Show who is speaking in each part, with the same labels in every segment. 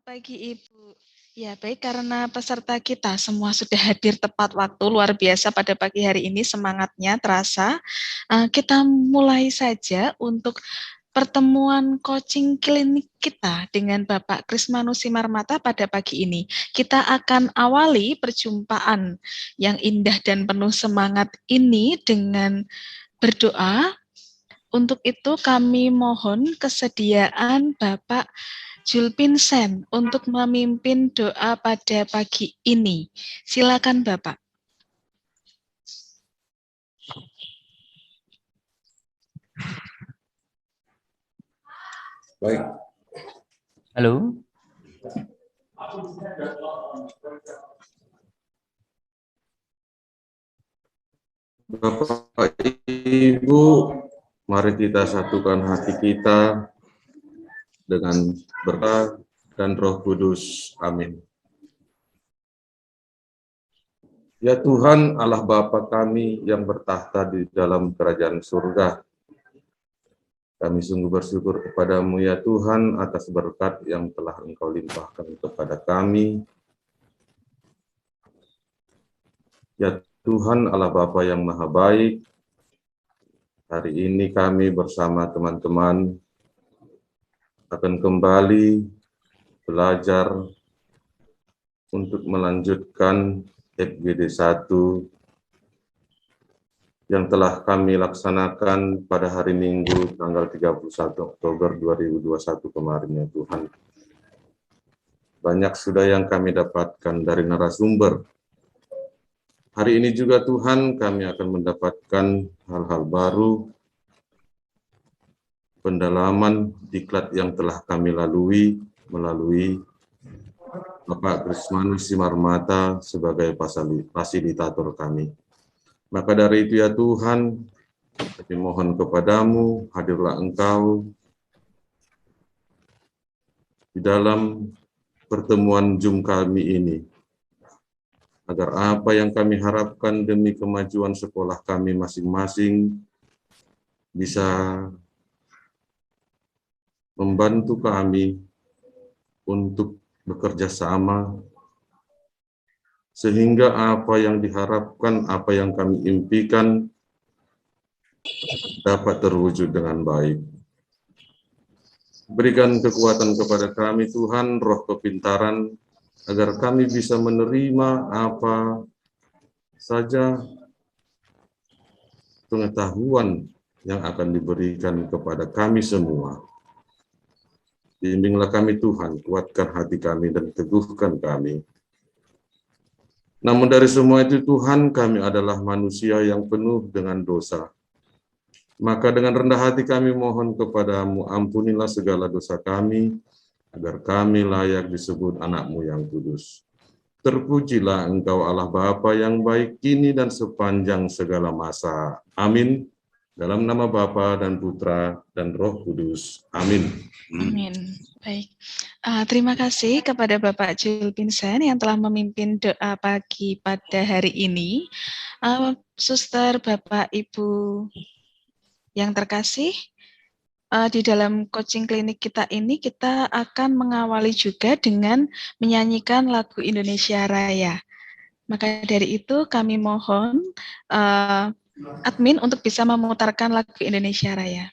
Speaker 1: Pagi Ibu. Ya, baik karena peserta kita semua sudah hadir tepat waktu, luar biasa pada pagi hari ini semangatnya terasa. Kita mulai saja untuk pertemuan coaching klinik kita dengan Bapak Krismanu Simarmata pada pagi ini. Kita akan awali perjumpaan yang indah dan penuh semangat ini dengan berdoa. Untuk itu kami mohon kesediaan Bapak Julpinsen untuk memimpin doa pada pagi ini. Silakan Bapak.
Speaker 2: Baik.
Speaker 3: Halo.
Speaker 2: Bapak Ibu, mari kita satukan hati kita dengan berkat dan Roh Kudus. Amin. Ya Tuhan Allah Bapa kami yang bertahta di dalam kerajaan surga, kami sungguh bersyukur kepadamu ya Tuhan atas berkat yang telah Engkau limpahkan kepada kami. Ya Tuhan Allah Bapa yang Maha Baik, hari ini kami bersama teman-teman akan kembali belajar untuk melanjutkan FGD 1 yang telah kami laksanakan pada hari Minggu tanggal 31 Oktober 2021 kemarin ya Tuhan. Banyak sudah yang kami dapatkan dari narasumber. Hari ini juga Tuhan kami akan mendapatkan hal-hal baru, pendalaman diklat yang telah kami lalui melalui Bapak Krismanu Simarmata sebagai fasilitator kami. Maka dari itu ya Tuhan, kami mohon kepadamu, hadirlah Engkau di dalam pertemuan Zoom kami ini, agar apa yang kami harapkan demi kemajuan sekolah kami masing-masing bisa membantu kami untuk bekerja sama, sehingga apa yang diharapkan, apa yang kami impikan dapat terwujud dengan baik. Berikan kekuatan kepada kami Tuhan, roh kepintaran, agar kami bisa menerima apa saja pengetahuan yang akan diberikan kepada kami semua. Bimbinglah kami Tuhan, kuatkan hati kami dan teguhkan kami. Namun dari semua itu Tuhan, kami adalah manusia yang penuh dengan dosa. Maka dengan rendah hati kami mohon kepadamu, ampunilah segala dosa kami, agar kami layak disebut anak-Mu yang kudus. Terpujilah Engkau Allah Bapa yang baik kini dan sepanjang segala masa. Amin. Dalam nama Bapa dan Putra dan Roh Kudus. Amin.
Speaker 1: Amin. Baik. Terima kasih kepada Bapak Julpinsen yang telah memimpin doa pagi pada hari ini. Suster, Bapak, Ibu yang terkasih, di dalam coaching klinik kita ini kita akan mengawali juga dengan menyanyikan lagu Indonesia Raya. Maka dari itu kami mohon admin untuk bisa memutarkan lagu Indonesia Raya.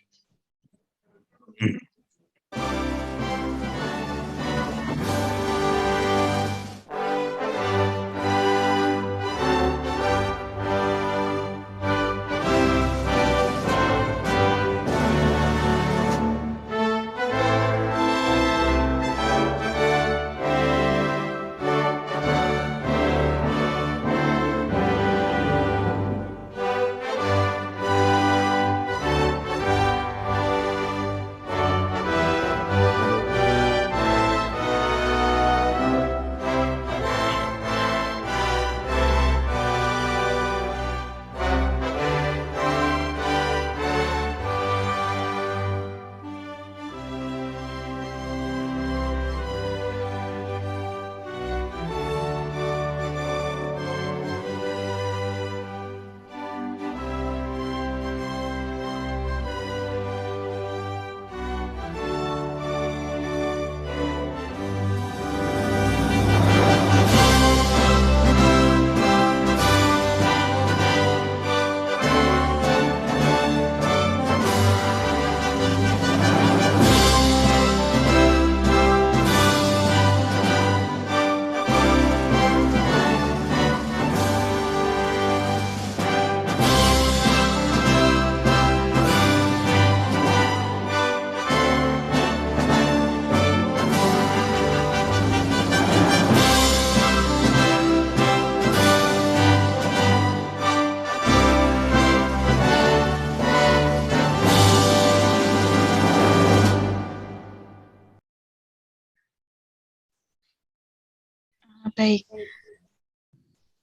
Speaker 1: Baik.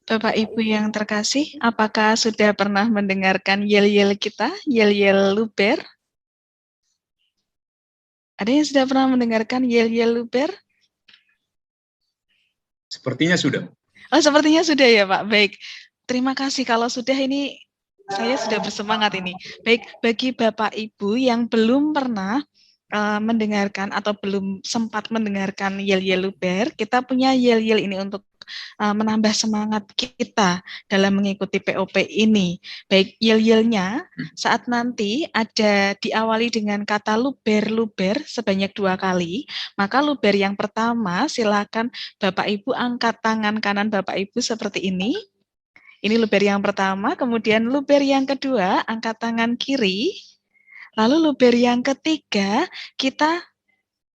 Speaker 1: Bapak Ibu yang terkasih, apakah sudah pernah mendengarkan yel-yel kita, yel-yel luber? Ada yang sudah pernah mendengarkan yel-yel luber?
Speaker 4: Sepertinya sudah.
Speaker 1: Oh, sepertinya sudah ya, Pak. Baik. Terima kasih kalau sudah, ini saya sudah bersemangat ini. Baik, bagi Bapak Ibu yang belum pernah mendengarkan atau belum sempat mendengarkan yel-yel luber, kita punya yel-yel ini untuk menambah semangat kita dalam mengikuti POP ini. Baik, yel-yelnya saat nanti ada diawali dengan kata luber-luber sebanyak 2 kali, maka luber yang pertama silakan Bapak Ibu angkat tangan kanan Bapak Ibu seperti ini. Ini luber yang pertama, kemudian luber yang kedua angkat tangan kiri. Lalu luber yang ketiga, kita,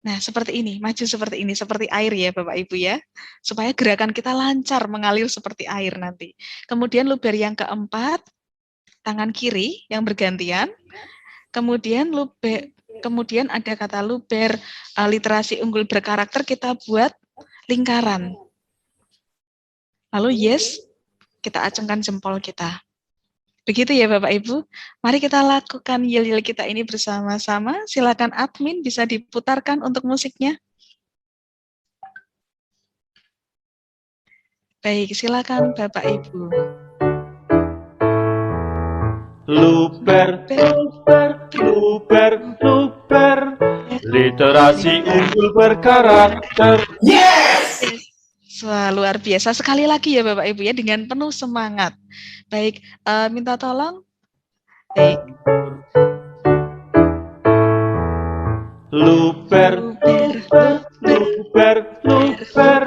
Speaker 1: nah seperti ini, maju seperti ini, seperti air ya Bapak Ibu ya, supaya gerakan kita lancar mengalir seperti air nanti. Kemudian luber yang keempat, tangan kiri yang bergantian. Kemudian ada kata luber literasi unggul berkarakter, kita buat lingkaran. Lalu yes, kita acungkan jempol kita. Begitu ya Bapak Ibu, mari kita lakukan yel-yel kita ini bersama-sama. Silakan admin bisa diputarkan untuk musiknya. Baik, silakan Bapak Ibu.
Speaker 5: Luber, luber, luber, luber, literasi unggul berkarakter.
Speaker 1: Yes! Wah, luar biasa. Sekali lagi ya Bapak Ibu ya, dengan penuh semangat. Baik, minta tolong. Baik.
Speaker 5: Luber, luber, luber,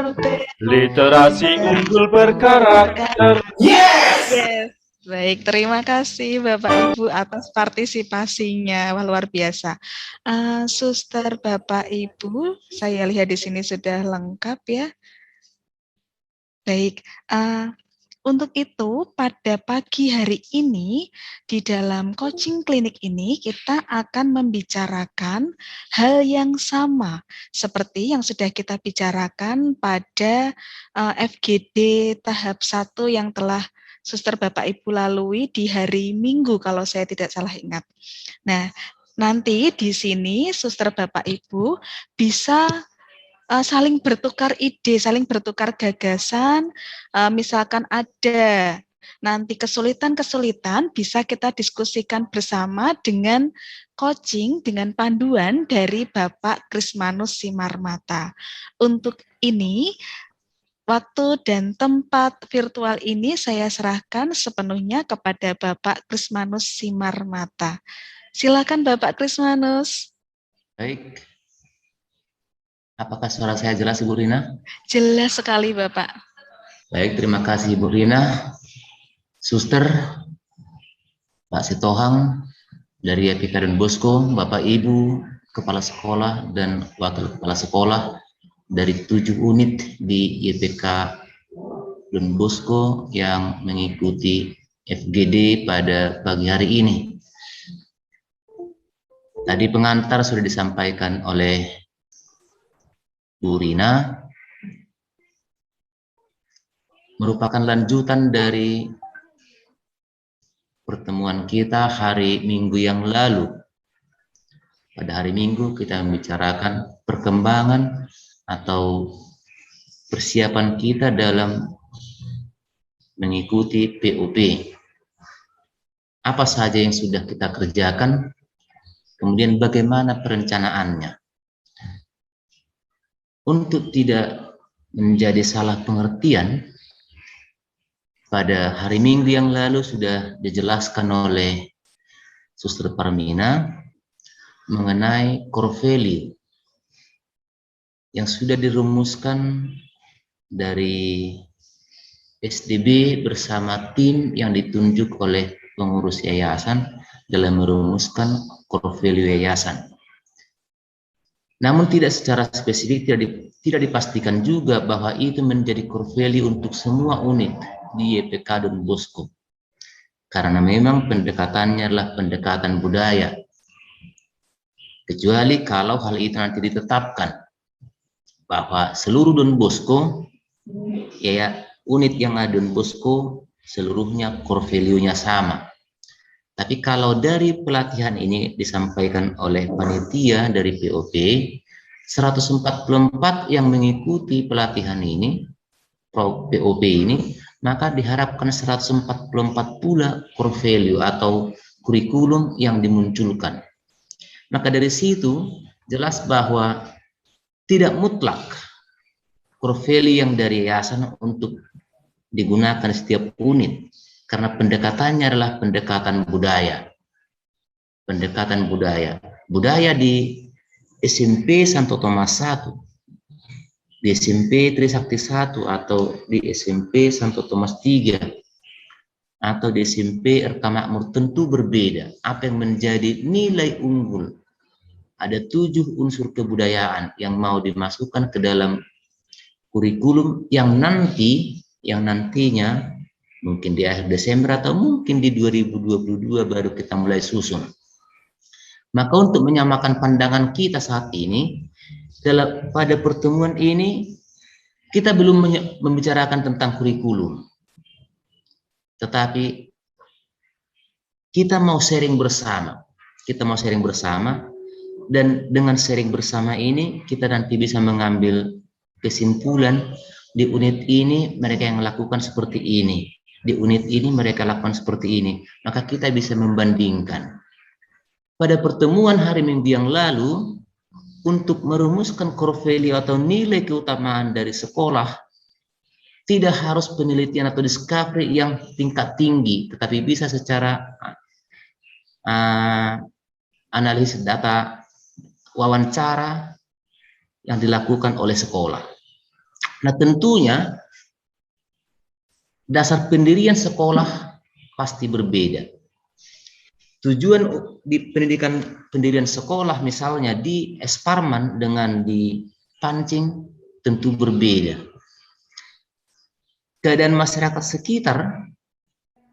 Speaker 5: literasi unggul berkarakter.
Speaker 1: Yes! Yes. Baik, terima kasih Bapak Ibu atas partisipasinya. Wah, luar biasa. Suster Bapak Ibu, saya lihat di sini sudah lengkap ya. Baik, untuk itu pada pagi hari ini di dalam coaching klinik ini kita akan membicarakan hal yang sama seperti yang sudah kita bicarakan pada FGD tahap 1 yang telah Suster Bapak Ibu lalui di hari Minggu kalau saya tidak salah ingat. Nah, nanti di sini Suster Bapak Ibu bisa saling bertukar ide, saling bertukar gagasan, misalkan ada nanti kesulitan-kesulitan bisa kita diskusikan bersama dengan coaching, dengan panduan dari Bapak Krismanus Simarmata. Untuk ini, waktu dan tempat virtual ini saya serahkan sepenuhnya kepada Bapak Krismanus Simarmata. Silakan Bapak Krismanus.
Speaker 3: Baik. Apakah suara saya jelas, Ibu Rina?
Speaker 1: Jelas sekali, Bapak.
Speaker 3: Baik, terima kasih, Ibu Rina. Suster, Pak Sitohang, dari YPK Don Bosco, Bapak Ibu, Kepala Sekolah, dan Wakil Kepala Sekolah dari 7 unit di YPK Don Bosco yang mengikuti FGD pada pagi hari ini. Tadi pengantar sudah disampaikan oleh Bu Rina, merupakan lanjutan dari pertemuan kita hari Minggu yang lalu. Pada hari Minggu kita membicarakan perkembangan atau persiapan kita dalam mengikuti POP. Apa saja yang sudah kita kerjakan, kemudian bagaimana perencanaannya. Untuk tidak menjadi salah pengertian, pada hari Minggu yang lalu sudah dijelaskan oleh Suster Parmina mengenai core value yang sudah dirumuskan dari SDB bersama tim yang ditunjuk oleh pengurus yayasan dalam merumuskan core value yayasan. Namun tidak secara spesifik, tidak dipastikan juga bahwa itu menjadi core value untuk semua unit di YPK Don Bosco. Karena memang pendekatannya adalah pendekatan budaya. Kecuali kalau hal itu nanti ditetapkan bahwa seluruh Don Bosco ya unit yang ada Don Bosco seluruhnya core value-nya sama. Tapi kalau dari pelatihan ini disampaikan oleh panitia dari POP, 144 yang mengikuti pelatihan ini, POP ini, maka diharapkan 144 pula core value atau kurikulum yang dimunculkan. Maka dari situ jelas bahwa tidak mutlak core value yang dari yayasan untuk digunakan setiap unit, karena pendekatannya adalah pendekatan budaya. Pendekatan budaya. Budaya di SMP Santo Thomas 1, di SMP Trisakti 1, atau di SMP Santo Thomas 3, atau di SMP RK Makmur tentu berbeda. Apa yang menjadi nilai unggul? Ada 7 unsur kebudayaan yang mau dimasukkan ke dalam kurikulum yang nantinya mungkin di akhir Desember atau mungkin di 2022 baru kita mulai susun. Maka untuk menyamakan pandangan kita saat ini, pada pertemuan ini kita belum membicarakan tentang kurikulum, tetapi kita mau sharing bersama. Dan dengan sharing bersama ini kita nanti bisa mengambil kesimpulan. Di unit ini mereka yang melakukan seperti ini, di unit ini mereka lakukan seperti ini, maka kita bisa membandingkan. Pada pertemuan hari Minggu yang lalu, untuk merumuskan core value atau nilai keutamaan dari sekolah, tidak harus penelitian atau discovery yang tingkat tinggi, tetapi bisa secara analisis data, wawancara yang dilakukan oleh sekolah. Nah, tentunya dasar pendirian sekolah pasti berbeda. Tujuan di pendirian sekolah misalnya di Esparman dengan di Pancing tentu berbeda. Keadaan masyarakat sekitar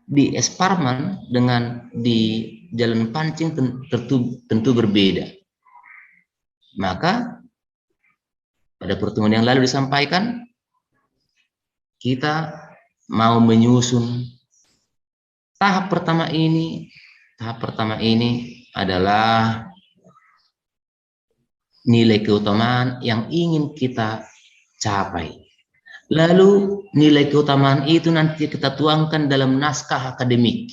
Speaker 3: di Esparman dengan di Jalan Pancing tentu berbeda. Maka pada pertemuan yang lalu disampaikan, kita mau menyusun tahap pertama ini adalah nilai keutamaan yang ingin kita capai. Lalu nilai keutamaan itu nanti kita tuangkan dalam naskah akademik.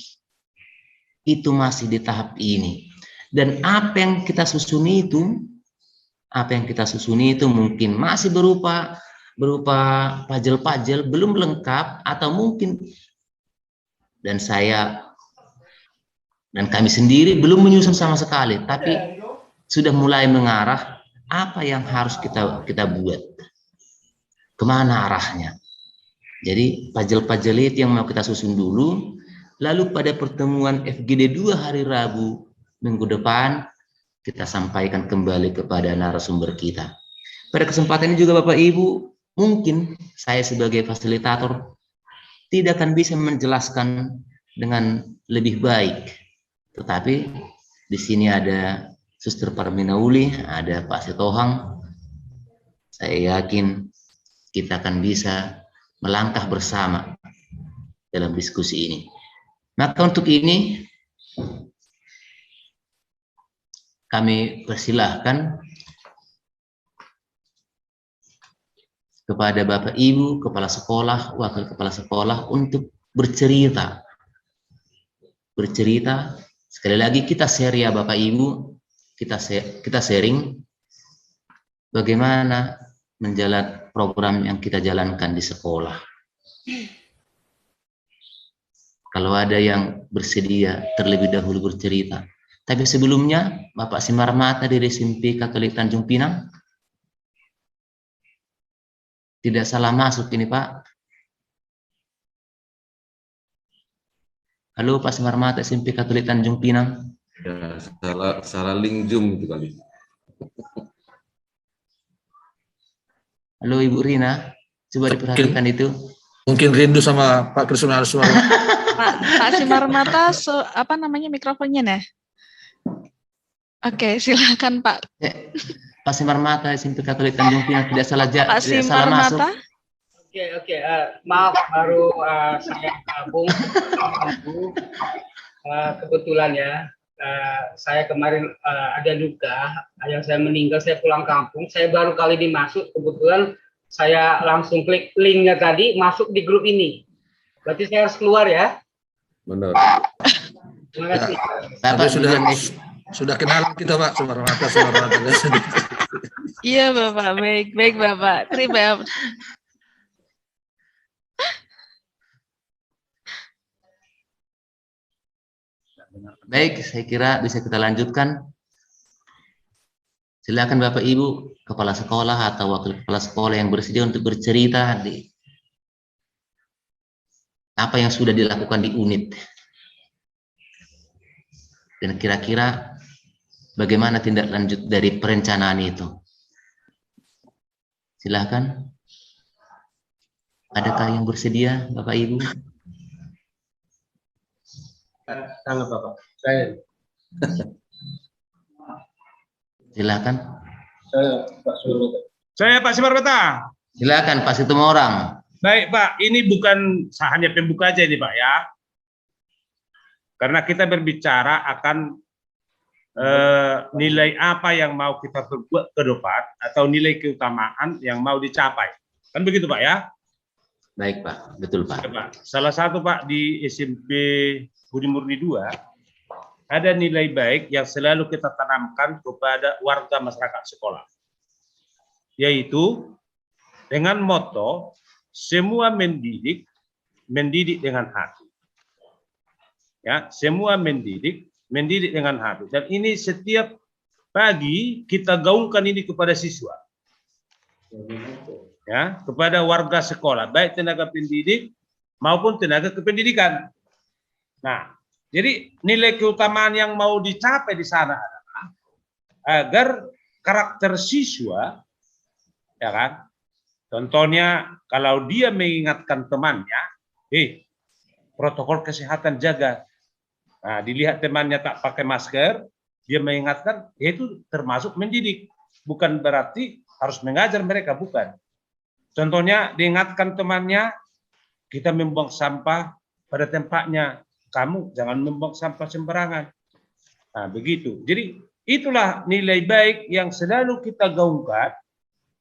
Speaker 3: Itu masih di tahap ini. Dan apa yang kita susun itu mungkin masih berupa puzzle-puzzle, belum lengkap, atau mungkin dan kami sendiri belum menyusun sama sekali, tapi sudah mulai mengarah apa yang harus kita buat, kemana arahnya. Jadi puzzle-puzzle itu yang mau kita susun dulu, lalu pada pertemuan FGD 2 hari Rabu minggu depan kita sampaikan kembali kepada narasumber kita. Pada kesempatan ini juga Bapak Ibu, mungkin saya sebagai fasilitator tidak akan bisa menjelaskan dengan lebih baik. Tetapi di sini ada Suster Parmina Uli, ada Pak Setohang. Saya yakin kita akan bisa melangkah bersama dalam diskusi ini. Maka untuk ini kami persilahkan kepada Bapak Ibu, Kepala Sekolah, Wakil Kepala Sekolah untuk bercerita. Sekali lagi kita share ya Bapak Ibu, kita sharing bagaimana menjalankan program yang kita jalankan di sekolah. Kalau ada yang bersedia terlebih dahulu bercerita. Tapi sebelumnya, Bapak Simarmata dari SMP Katolik Tanjung Pinang. Tidak salah masuk ini, Pak. Halo, Pak Simarmata SMP Katolik Tanjung Pinang.
Speaker 2: Ya, salah link Zoom itu kali.
Speaker 3: Halo, Ibu Rina. Coba diperhatikan itu.
Speaker 4: Mungkin rindu sama Pak Krisna Suara.
Speaker 1: Pak Simarmata, apa namanya mikrofonnya nih? Oke, silakan Pak.
Speaker 3: Pak Simarmata SMP Katolik Tanjung Pinang tidak salah
Speaker 1: Pak Simarmata.
Speaker 6: Oke. Maaf, baru saya gabung. Kebetulan ya, saya kemarin ada duka, ayah saya meninggal, saya pulang kampung, saya baru kali ini masuk, kebetulan saya langsung klik linknya tadi, masuk di grup ini. Berarti saya harus keluar ya.
Speaker 2: Benar.
Speaker 6: Terima kasih.
Speaker 4: Tapi sudah kenalan kita Pak, Sumarmata.
Speaker 1: Iya Bapak, baik Bapak. Terima.
Speaker 3: Baik, saya kira bisa kita lanjutkan. Silakan Bapak Ibu, kepala sekolah atau wakil kepala sekolah yang bersedia untuk bercerita di apa yang sudah dilakukan di unit. Dan kira-kira bagaimana tindak lanjut dari perencanaan itu. Silakan. Adakah yang bersedia, Bapak Ibu?
Speaker 6: Sangat Bapak. Saya.
Speaker 3: Silakan.
Speaker 7: Saya Pak Simarmata.
Speaker 3: Silakan Pak Situmorang.
Speaker 7: Baik Pak, ini bukan hanya pembuka aja ini Pak ya. Karena kita berbicara akan nilai apa yang mau kita perbuat ke depan atau nilai keutamaan yang mau dicapai. Kan begitu Pak ya?
Speaker 3: Baik Pak, betul Pak.
Speaker 7: Ya, Pak. Salah satu Pak di SMP Budi Murni 2 ada nilai baik yang selalu kita tanamkan kepada warga masyarakat sekolah. Yaitu dengan moto semua mendidik dengan hati. Ya, semua mendidik dengan hati. Dan ini setiap pagi kita gaungkan ini kepada siswa. Ya, kepada warga sekolah, baik tenaga pendidik maupun tenaga kependidikan. Nah, jadi nilai keutamaan yang mau dicapai di sana adalah agar karakter siswa, ya kan? Contohnya kalau dia mengingatkan temannya, protokol kesehatan jaga. Nah, dilihat temannya tak pakai masker, dia mengingatkan, itu termasuk mendidik. Bukan berarti harus mengajar mereka, bukan. Contohnya diingatkan temannya, kita membuang sampah pada tempatnya. Kamu jangan membuang sampah sembarangan. Nah, begitu. Jadi itulah nilai baik yang selalu kita gaungkan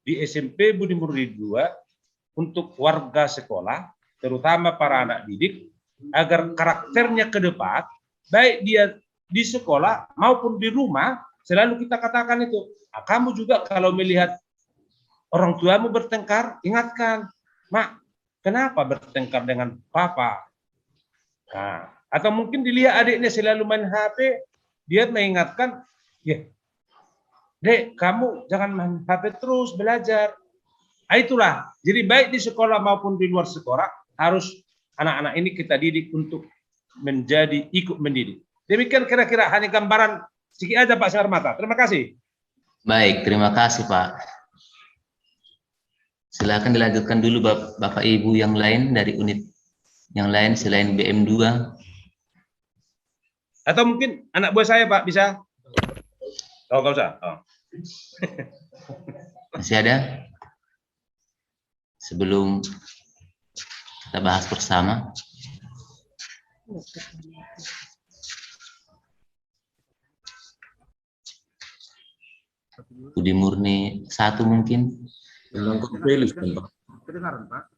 Speaker 7: di SMP Budi Murni 2 untuk warga sekolah, terutama para anak didik, agar karakternya ke depan, baik dia di sekolah maupun di rumah, selalu kita katakan itu. Nah, kamu juga kalau melihat orang tuamu bertengkar, ingatkan, Mak, kenapa bertengkar dengan Papa? Nah, atau mungkin dilihat adiknya selalu main HP, dia mengingatkan, ya, Dek, kamu jangan main HP terus, belajar. Nah, itulah, jadi baik di sekolah maupun di luar sekolah, harus anak-anak ini kita didik untuk menjadi ikut mendidik. Demikian kira-kira hanya gambaran sedikit aja Pak Simarmata. Terima kasih.
Speaker 3: Baik, terima kasih Pak. Silakan dilanjutkan dulu Bapak Ibu yang lain dari unit yang lain selain BM2.
Speaker 7: Atau mungkin anak buah saya Pak bisa? Oh, nggak usah. Oh.
Speaker 3: Masih ada? Sebelum kita bahas bersama. Budi Murni 1 mungkin.
Speaker 2: Yang playlist kan Pak?
Speaker 7: Kedengaran Pak?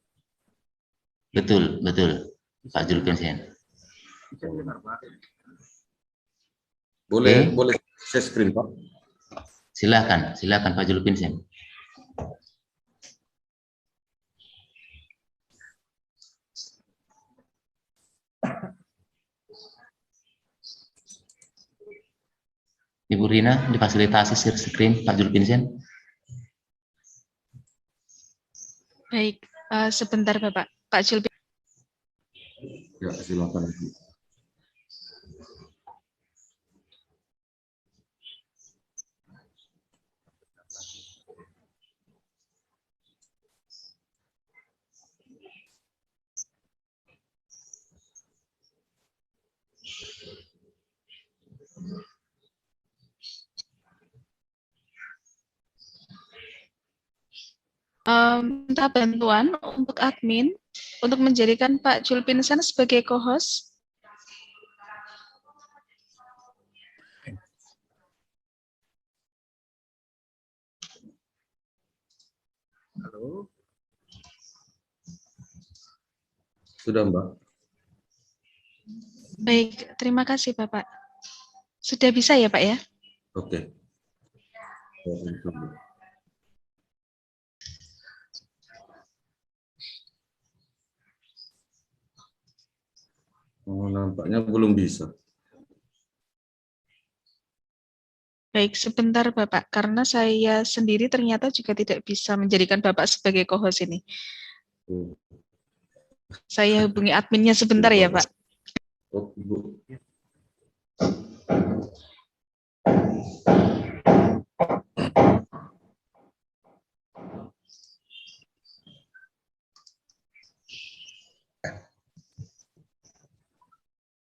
Speaker 3: Betul. Pak Julpensen.
Speaker 7: Bisa dengar Pak?
Speaker 2: Boleh share screen Pak?
Speaker 3: Silakan Pak Julpensen. Ibu Rina difasilitasi share screen Pak Julpensen.
Speaker 1: Baik, sebentar Bapak. Pak Julbi.
Speaker 2: Ya, silakan.
Speaker 1: minta bantuan untuk admin untuk menjadikan Pak Julpinsan sebagai co-host.
Speaker 2: Halo. Sudah, Mbak.
Speaker 1: Baik, terima kasih Bapak. Sudah bisa ya Pak ya?
Speaker 2: Oke. Oh, nampaknya belum bisa.
Speaker 1: Baik, sebentar Bapak, karena saya sendiri ternyata juga tidak bisa menjadikan Bapak sebagai co-host ini. Saya hubungi adminnya sebentar ya Pak.
Speaker 2: Oh, Bu.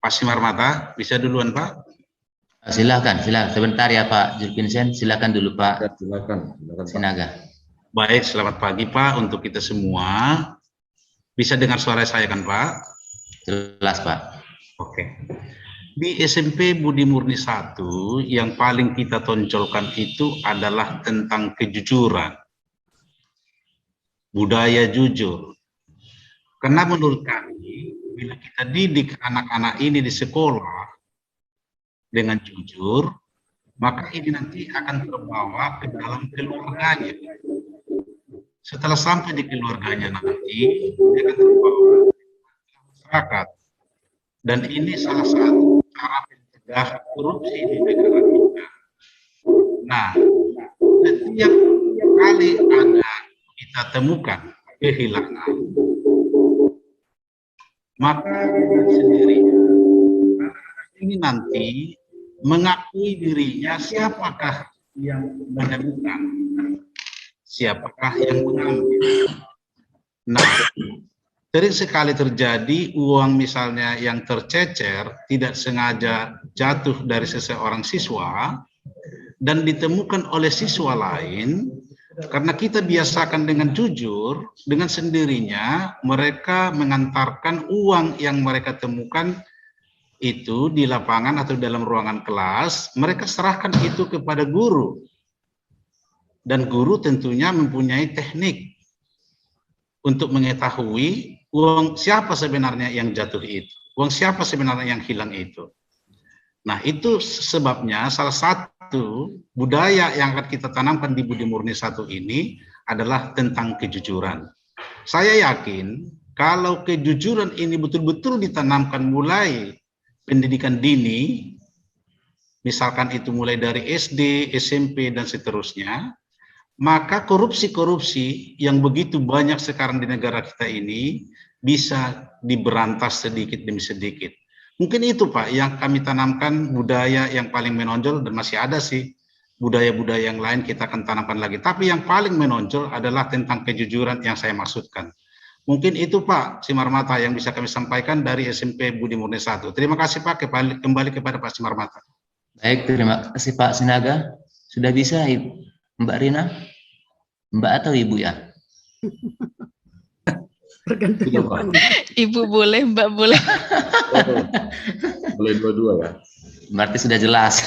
Speaker 8: Pak Simarmata, bisa duluan Pak?
Speaker 3: Silakan. Sebentar ya Pak Julpinsan, silakan dulu Pak.
Speaker 2: Ya, silakan Pak.
Speaker 3: Sinaga.
Speaker 8: Baik, selamat pagi Pak untuk kita semua. Bisa dengar suara saya kan Pak?
Speaker 3: Jelas Pak.
Speaker 8: Oke. Di SMP Budi Murni 1 yang paling kita tonjolkan itu adalah tentang kejujuran. Budaya jujur. Karena menurut kami, bila kita didik anak-anak ini di sekolah dengan jujur, maka ini nanti akan terbawa ke dalam keluarganya. Setelah sampai di keluarganya nanti, dia akan terbawa ke masyarakat. Dan ini salah satu cara mencegah korupsi di negara kita. Nah, setiap kali ada kita temukan kehilangan, maka sendirinya ini nanti mengakui dirinya siapakah yang menemukan, siapakah yang mengambil. Nah, sering sekali terjadi uang misalnya yang tercecer tidak sengaja jatuh dari seseorang siswa dan ditemukan oleh siswa lain. Karena kita biasakan dengan jujur, dengan sendirinya mereka mengantarkan uang yang mereka temukan itu di lapangan atau dalam ruangan kelas, mereka serahkan itu kepada guru. Dan guru tentunya mempunyai teknik untuk mengetahui uang siapa sebenarnya yang jatuh itu, uang siapa sebenarnya yang hilang itu. Nah, itu sebabnya salah satu budaya yang akan kita tanamkan di Budi Murni 1 ini adalah tentang kejujuran. Saya yakin kalau kejujuran ini betul-betul ditanamkan mulai pendidikan dini, misalkan itu mulai dari SD, SMP, dan seterusnya, maka korupsi-korupsi yang begitu banyak sekarang di negara kita ini bisa diberantas sedikit demi sedikit. Mungkin itu Pak yang kami tanamkan, budaya yang paling menonjol, dan masih ada sih budaya-budaya yang lain kita akan tanamkan lagi. Tapi yang paling menonjol adalah tentang kejujuran yang saya maksudkan. Mungkin itu Pak Simarmata yang bisa kami sampaikan dari SMP Budi Murni 1. Terima kasih Pak, kembali kepada Pak Simarmata.
Speaker 3: Baik, terima kasih Pak Sinaga. Sudah bisa Mbak Rina? Mbak atau Ibu ya?
Speaker 1: Ibu boleh, Mbak boleh.
Speaker 2: Boleh dua-dua ya.
Speaker 3: Berarti sudah jelas.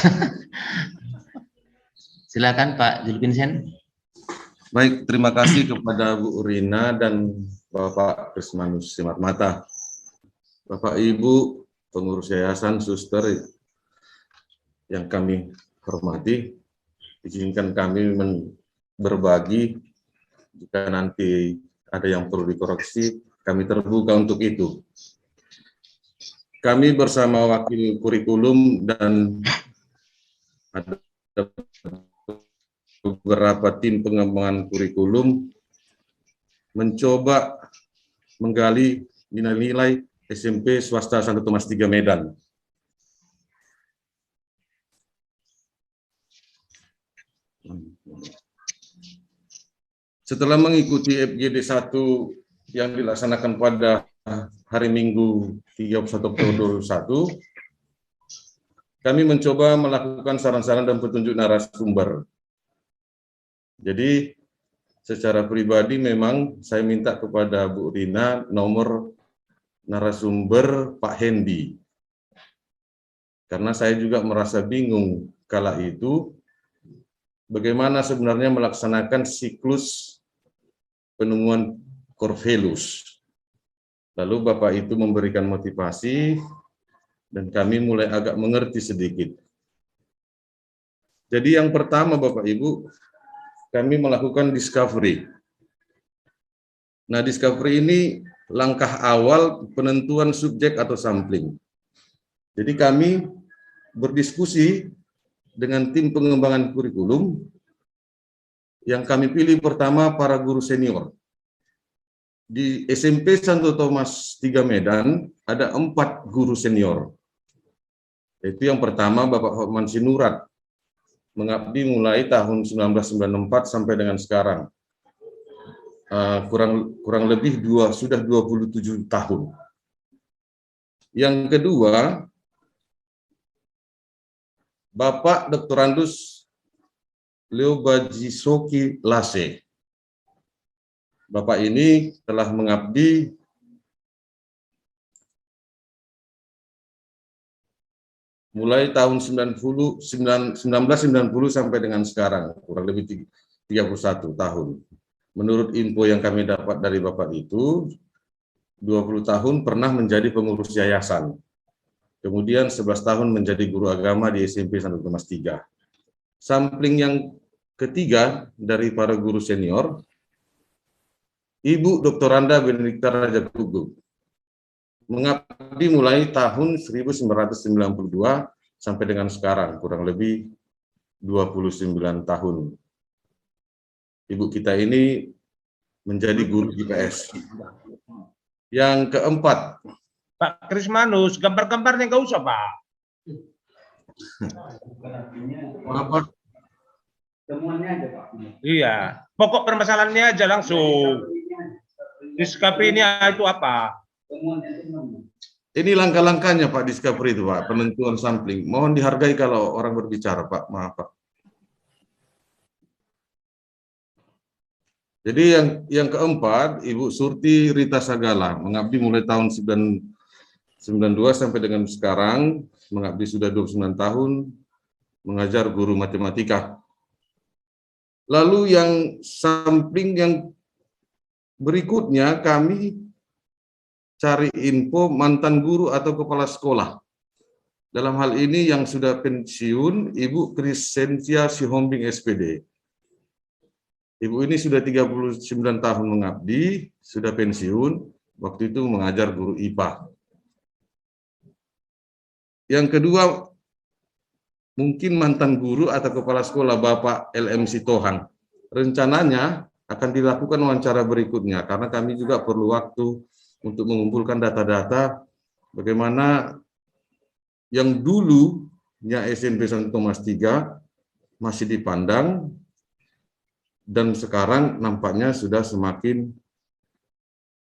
Speaker 3: Silakan Pak Julpinsan.
Speaker 2: Baik, terima kasih kepada Bu Rina dan Bapak Krismanus Simarmata. Bapak Ibu pengurus yayasan, suster yang kami hormati, izinkan kami berbagi. Jika nanti ada yang perlu dikoreksi, kami terbuka untuk itu. Kami bersama wakil kurikulum dan ada beberapa tim pengembangan kurikulum mencoba menggali nilai-nilai SMP swasta Santo Tomas III Medan. Setelah mengikuti FGD 1 yang dilaksanakan pada hari Minggu 31 Oktober 2021, kami mencoba melakukan saran-saran dan petunjuk narasumber. Jadi secara pribadi memang saya minta kepada Bu Rina nomor narasumber Pak Hendi. Karena saya juga merasa bingung kala itu bagaimana sebenarnya melaksanakan siklus penemuan Corvelus. Lalu Bapak itu memberikan motivasi dan kami mulai agak mengerti sedikit. Jadi yang pertama Bapak Ibu, kami melakukan discovery. Nah, discovery ini langkah awal penentuan subjek atau sampling. Jadi kami berdiskusi dengan tim pengembangan kurikulum yang kami pilih pertama para guru senior. Di SMP Santo Thomas 3 Medan ada 4 guru senior. Itu yang pertama Bapak Hotman Sinurat, mengabdi mulai tahun 1994 sampai dengan sekarang. Kurang lebih sudah 27 tahun. Yang kedua, Bapak Doktorandus Leo Bajisoki Lase. Bapak ini telah mengabdi mulai tahun 1990 sampai dengan sekarang, kurang lebih 31 tahun. Menurut info yang kami dapat dari Bapak itu, 20 tahun pernah menjadi pengurus yayasan. Kemudian 11 tahun menjadi guru agama di SMP Santo Thomas 3. Sampling yang ketiga dari para guru senior, Ibu Dr. Anda Benedikta Raja Kugu, mengabdi mulai tahun 1992 sampai dengan sekarang, kurang lebih 29 tahun. Ibu kita ini menjadi guru IPS. Yang keempat,
Speaker 7: Pak Krismanus, gambar-gambarnya nggak usah, Pak.
Speaker 2: Bapak
Speaker 6: Temuannya aja, Pak.
Speaker 7: Iya, pokok permasalahannya aja langsung. Discovery ini itu apa?
Speaker 2: ini langkah-langkahnya Pak discovery itu Pak, penentuan sampling. Mohon dihargai kalau orang berbicara Pak, maaf Pak. Jadi yang keempat, Ibu Surti Rita Sagala, mengabdi mulai tahun 92 sampai dengan sekarang, mengabdi sudah 29 tahun, mengajar guru matematika. Lalu yang sampling yang berikutnya kami cari info mantan guru atau kepala sekolah. Dalam hal ini yang sudah pensiun, Ibu Krisensia Sihombing SPD. Ibu ini sudah 39 tahun mengabdi, sudah pensiun, waktu itu mengajar guru IPA. Yang kedua, mungkin mantan guru atau kepala sekolah Bapak LM Sitohang. Rencananya akan dilakukan wawancara berikutnya, karena kami juga perlu waktu untuk mengumpulkan data-data bagaimana yang dulunya SMP Santo Thomas 3 masih dipandang, dan sekarang nampaknya sudah semakin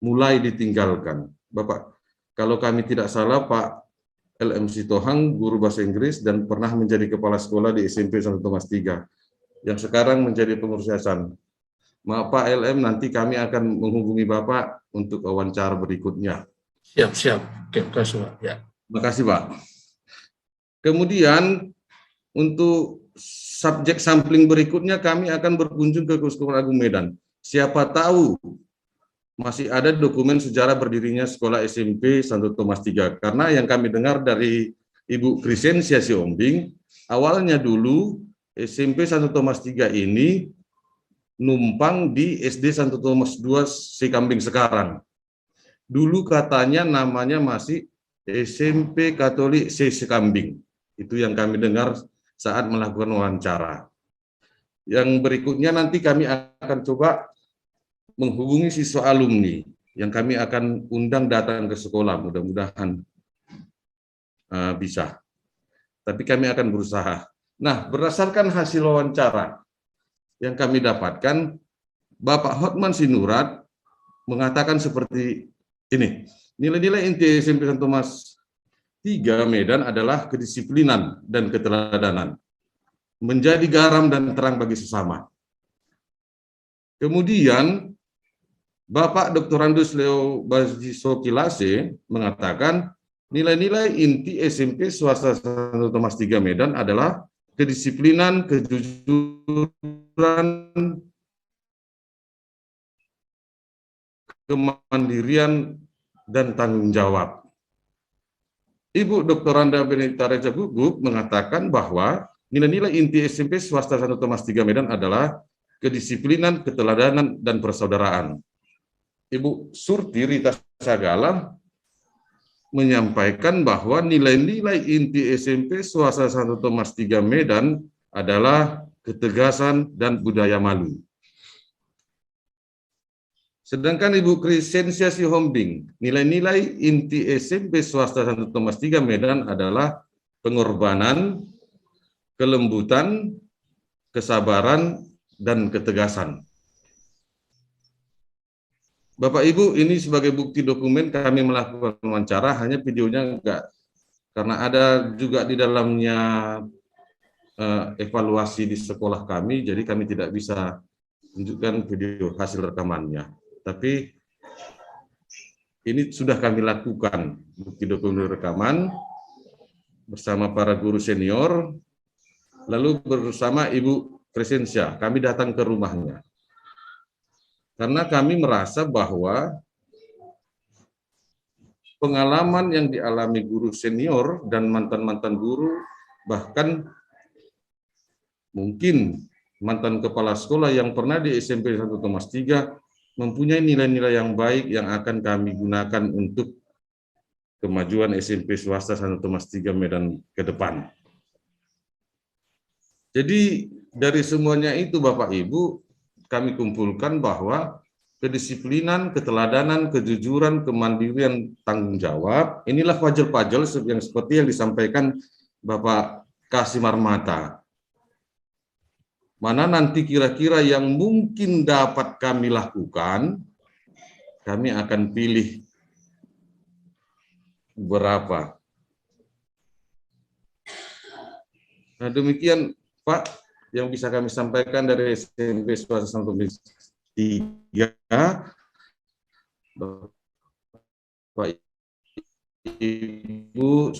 Speaker 2: mulai ditinggalkan. Bapak, kalau kami tidak salah, Pak LM Sitohang, guru bahasa Inggris dan pernah menjadi kepala sekolah di SMP Santo Thomas 3, yang sekarang menjadi pengurus yayasan. Maaf Pak LM, nanti kami akan menghubungi Bapak untuk wawancara berikutnya.
Speaker 4: Siap. Oke, kasih Pak. Ya.
Speaker 2: Terima kasih Pak. Kemudian untuk subjek sampling berikutnya kami akan berkunjung ke Keuskupan Agung Medan. Siapa tahu masih ada dokumen sejarah berdirinya sekolah SMP Santo Thomas 3. Karena yang kami dengar dari Ibu Krisensia Sihombing, awalnya dulu SMP Santo Thomas 3 ini numpang di SD Santo Thomas 2 Sikambing sekarang. Dulu katanya namanya masih SMP Katolik C Sikambing. Itu yang kami dengar saat melakukan wawancara. Yang berikutnya nanti kami akan coba menghubungi siswa alumni yang kami akan undang datang ke sekolah, mudah-mudahan bisa. Tapi kami akan berusaha. Nah, berdasarkan hasil wawancara yang kami dapatkan, Bapak Hotman Sinurat mengatakan seperti ini, nilai-nilai inti SMP Santo Thomas 3 Medan adalah kedisiplinan dan keteladanan, menjadi garam dan terang bagi sesama, Kemudian Bapak Dr. Andus Leo Bajiso Kilase mengatakan nilai-nilai inti SMP swasta Santo Thomas III Medan adalah kedisiplinan, kejujuran, kemandirian, dan tanggung jawab. Ibu Dr. Randa Benedikta Reja Guguk mengatakan bahwa nilai-nilai inti SMP swasta Santo Thomas III Medan adalah kedisiplinan, keteladanan, dan persaudaraan. Ibu Surti Rita Sagala menyampaikan bahwa nilai-nilai inti SMP swasta Santo Thomas III Medan adalah ketegasan dan budaya malu. Sedangkan Ibu Krisensia Sihombing, nilai-nilai inti SMP swasta Santo Thomas III Medan adalah pengorbanan, kelembutan, kesabaran, dan ketegasan. Bapak Ibu, ini sebagai bukti dokumen kami melakukan wawancara, hanya videonya enggak, karena ada juga di dalamnya evaluasi di sekolah kami, jadi kami tidak bisa tunjukkan video hasil rekamannya. Tapi ini sudah kami lakukan, bukti dokumen rekaman bersama para guru senior, lalu bersama Ibu Presensia, kami datang ke rumahnya. Karena kami merasa bahwa pengalaman yang dialami guru senior dan mantan-mantan guru, bahkan mungkin mantan kepala sekolah yang pernah di SMP Santo Thomas III mempunyai nilai-nilai yang baik yang akan kami gunakan untuk kemajuan SMP swasta Santo Thomas III Medan ke depan. Jadi dari semuanya itu Bapak Ibu, kami kumpulkan bahwa kedisiplinan, keteladanan, kejujuran, kemandirian, tanggung jawab, inilah pajal-pajal yang seperti yang disampaikan Bapak Kasim Armata. Mana nanti kira-kira yang mungkin dapat kami lakukan, kami akan pilih berapa. Nah demikian Pak, yang bisa kami sampaikan dari SMP swasta Santo Thomas III. Bapak Ibu,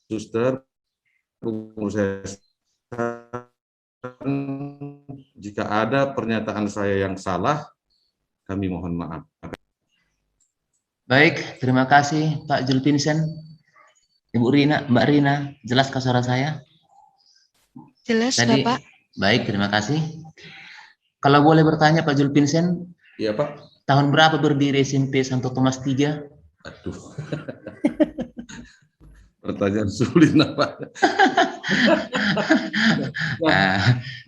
Speaker 2: Suster, jika ada pernyataan saya yang salah, kami mohon maaf.
Speaker 3: Baik, terima kasih Pak Julpinsen. Ibu Rina, Mbak Rina, jelas suara saya?
Speaker 1: Jelas,
Speaker 3: Tadi,
Speaker 1: Bapak.
Speaker 3: baik, terima kasih. Kalau boleh bertanya Pak Julpinsen,
Speaker 2: Iya Pak.
Speaker 3: tahun berapa berdiri SMP Santo Thomas III?
Speaker 2: Aduh. Pertanyaan sulit Pak.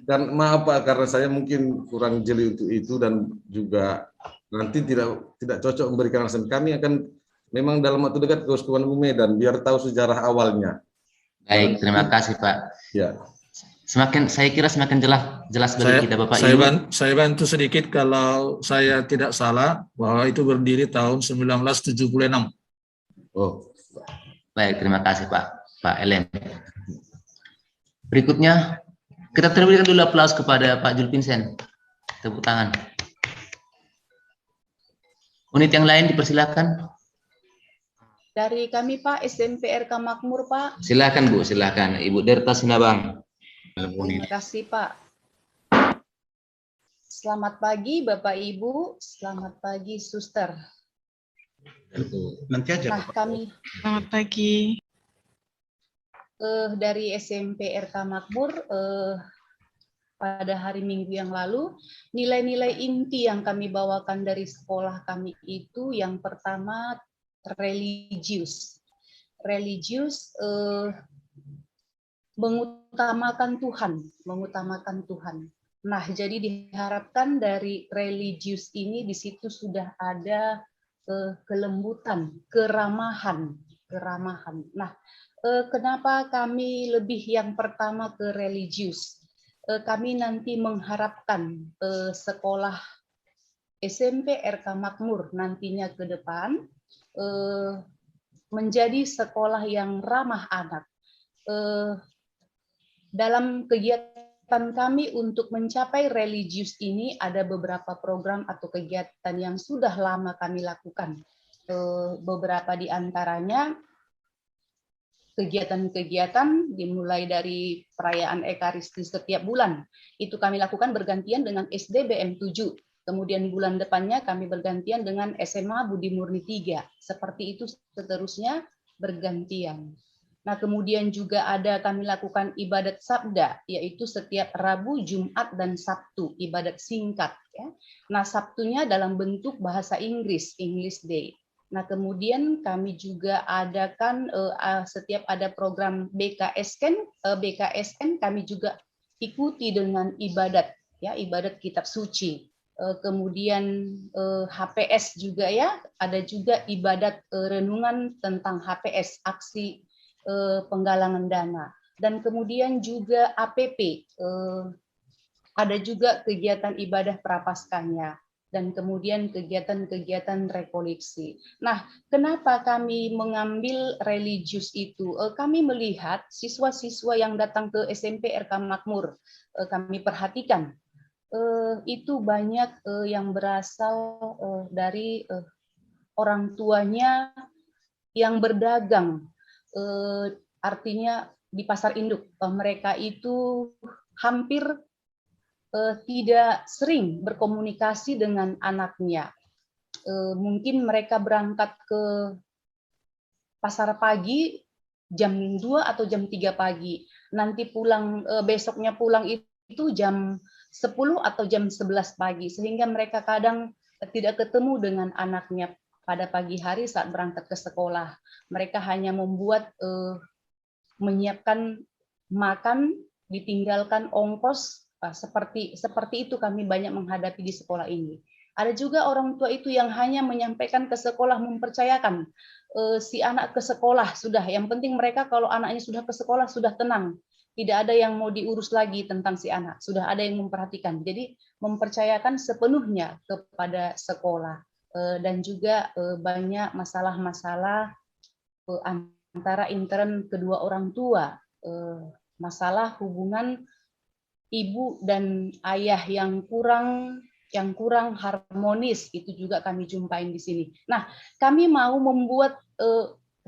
Speaker 2: Dan maaf Pak, karena saya mungkin kurang jeli untuk itu dan juga nanti tidak cocok memberikan alasan. Kami akan memang dalam waktu dekat ke Uskupan Agung Medan biar tahu sejarah awalnya.
Speaker 3: Baik, terima kasih Pak.
Speaker 2: Ya.
Speaker 3: Saya kira semakin jelas bagi kita Bapak Ibu.
Speaker 4: Saya bantu sedikit kalau saya tidak salah bahwa itu berdiri tahun 1976.
Speaker 2: Oh.
Speaker 3: Baik, terima kasih Pak Elen. Berikutnya kita berikan dulu aplaus kepada Pak Julpinsen. Tepuk tangan. Unit yang lain dipersilakan.
Speaker 9: Dari kami Pak, SMP RK Makmur Pak.
Speaker 3: Silakan Bu, silakan Ibu Derta Sinabang.
Speaker 9: Terima kasih Pak. Selamat pagi Bapak Ibu, selamat pagi Suster.
Speaker 8: Nanti aja.
Speaker 9: Nah, kami
Speaker 1: Selamat pagi.
Speaker 9: dari SMP RK Makmur pada hari Minggu yang lalu, nilai-nilai inti yang kami bawakan dari sekolah kami itu yang pertama religius. Religius mengutamakan Tuhan. Nah, jadi diharapkan dari religius ini di situ sudah ada kelembutan, keramahan. Nah, kenapa kami lebih yang pertama ke religius? Kami nanti mengharapkan sekolah SMP RK Makmur nantinya ke depan menjadi sekolah yang ramah anak. Dalam kegiatan kami untuk mencapai religius ini ada beberapa program atau kegiatan yang sudah lama kami lakukan. Beberapa di antaranya kegiatan-kegiatan dimulai dari perayaan Ekaristi setiap bulan. Itu kami lakukan bergantian dengan SD BM 7. Kemudian bulan depannya kami bergantian dengan SMA Budi Murni 3. Seperti itu seterusnya bergantian. Nah, kemudian juga ada kami lakukan ibadat sabda, yaitu setiap Rabu, Jumat, dan Sabtu, ibadat singkat. Ya. Nah, Sabtunya dalam bentuk bahasa Inggris, English Day. Nah, kemudian kami juga adakan setiap ada program BKSN kami juga ikuti dengan ibadat, ya, ibadat kitab suci. Kemudian HPS juga ya, ada juga ibadat renungan tentang HPS, aksi penggalangan dana. Dan kemudian juga APP, ada juga kegiatan ibadah prapaskahnya. Dan kemudian kegiatan-kegiatan rekoleksi. Nah, kenapa kami mengambil religius itu? Kami melihat siswa-siswa yang datang ke SMP RK Makmur, kami perhatikan, itu banyak yang berasal dari orang tuanya yang berdagang, artinya di pasar induk. Mereka itu hampir tidak sering berkomunikasi dengan anaknya. Mungkin mereka berangkat ke pasar pagi jam 2 atau jam 3 pagi. Nanti pulang, besoknya pulang itu jam 10 atau jam 11 pagi. Sehingga mereka kadang tidak ketemu dengan anaknya pada pagi hari saat berangkat ke sekolah. Mereka hanya membuat, menyiapkan makan, ditinggalkan ongkos. Seperti itu kami banyak menghadapi di sekolah ini. Ada juga orang tua itu yang hanya menyampaikan ke sekolah, mempercayakan si anak ke sekolah sudah. Yang penting mereka kalau anaknya sudah ke sekolah sudah tenang. Tidak ada yang mau diurus lagi tentang si anak. Sudah ada yang memperhatikan. Jadi mempercayakan sepenuhnya kepada sekolah. Dan juga banyak masalah-masalah antara intern kedua orang tua. Masalah hubungan ibu dan ayah yang kurang harmonis, itu juga kami jumpain di sini. Nah, kami mau membuat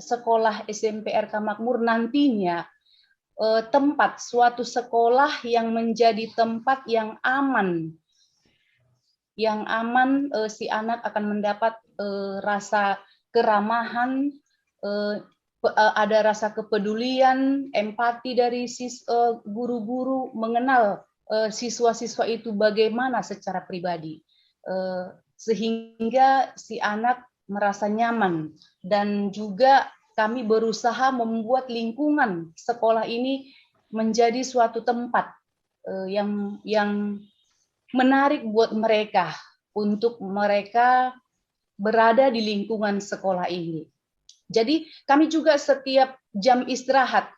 Speaker 9: sekolah SMP RK Makmur nantinya suatu sekolah yang menjadi tempat yang aman. Yang aman, si anak akan mendapat rasa keramahan, ada rasa kepedulian, empati dari guru-guru, mengenal siswa-siswa itu bagaimana secara pribadi, sehingga si anak merasa nyaman. Dan juga kami berusaha membuat lingkungan sekolah ini menjadi suatu tempat yang menarik buat mereka, untuk mereka berada di lingkungan sekolah ini. Jadi kami juga setiap jam istirahat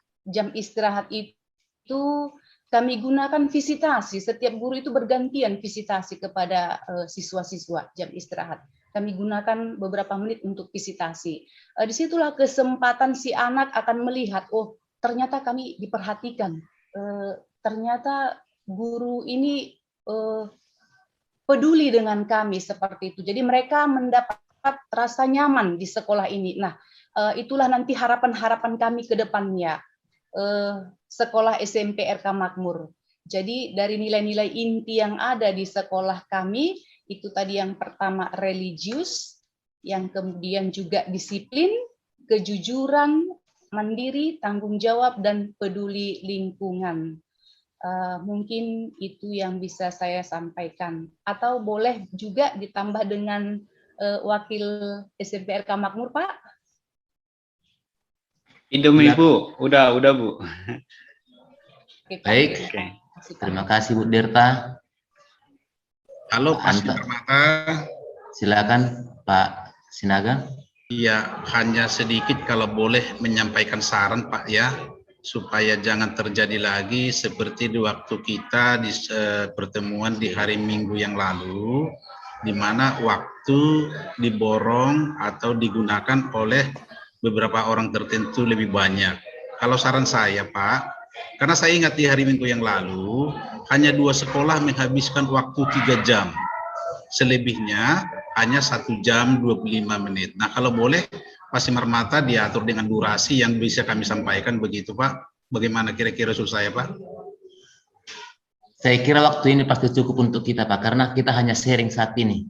Speaker 9: itu kami gunakan visitasi. Setiap guru itu bergantian visitasi kepada siswa-siswa jam istirahat. Kami gunakan beberapa menit untuk visitasi. Disitulah kesempatan si anak akan melihat, oh ternyata kami diperhatikan. Ternyata guru ini peduli dengan kami, seperti itu. Jadi mereka mendapat rasa nyaman di sekolah ini. Nah, itulah nanti harapan-harapan kami ke depannya, sekolah SMP RK Makmur. Jadi dari nilai-nilai inti yang ada di sekolah kami, itu tadi yang pertama religius, yang kemudian juga disiplin, kejujuran, mandiri, tanggung jawab, dan peduli lingkungan. Mungkin itu yang bisa saya sampaikan. Atau boleh juga ditambah dengan wakil SMP RK Makmur, Pak?
Speaker 10: Indomie, Bu. Udah, Bu.
Speaker 3: Baik. Terima kasih, Bu Dirta.
Speaker 8: Halo, Pak Sinarmata.
Speaker 3: Silakan, Pak Sinaga.
Speaker 8: Iya, hanya sedikit kalau boleh menyampaikan saran, Pak, ya, supaya jangan terjadi lagi seperti di waktu kita di pertemuan di hari Minggu yang lalu, di mana waktu diborong atau digunakan oleh beberapa orang tertentu lebih banyak. Kalau saran saya, Pak, Karena saya ingat di hari Minggu yang lalu, hanya 2 sekolah menghabiskan waktu 3 jam. Selebihnya hanya 1 jam 25 menit. Nah, kalau boleh, Pak Simarmata diatur dengan durasi yang bisa kami sampaikan begitu, Pak. Bagaimana kira-kira usul saya, Pak?
Speaker 3: Saya kira waktu ini pasti cukup untuk kita, Pak, karena kita hanya sharing saat ini.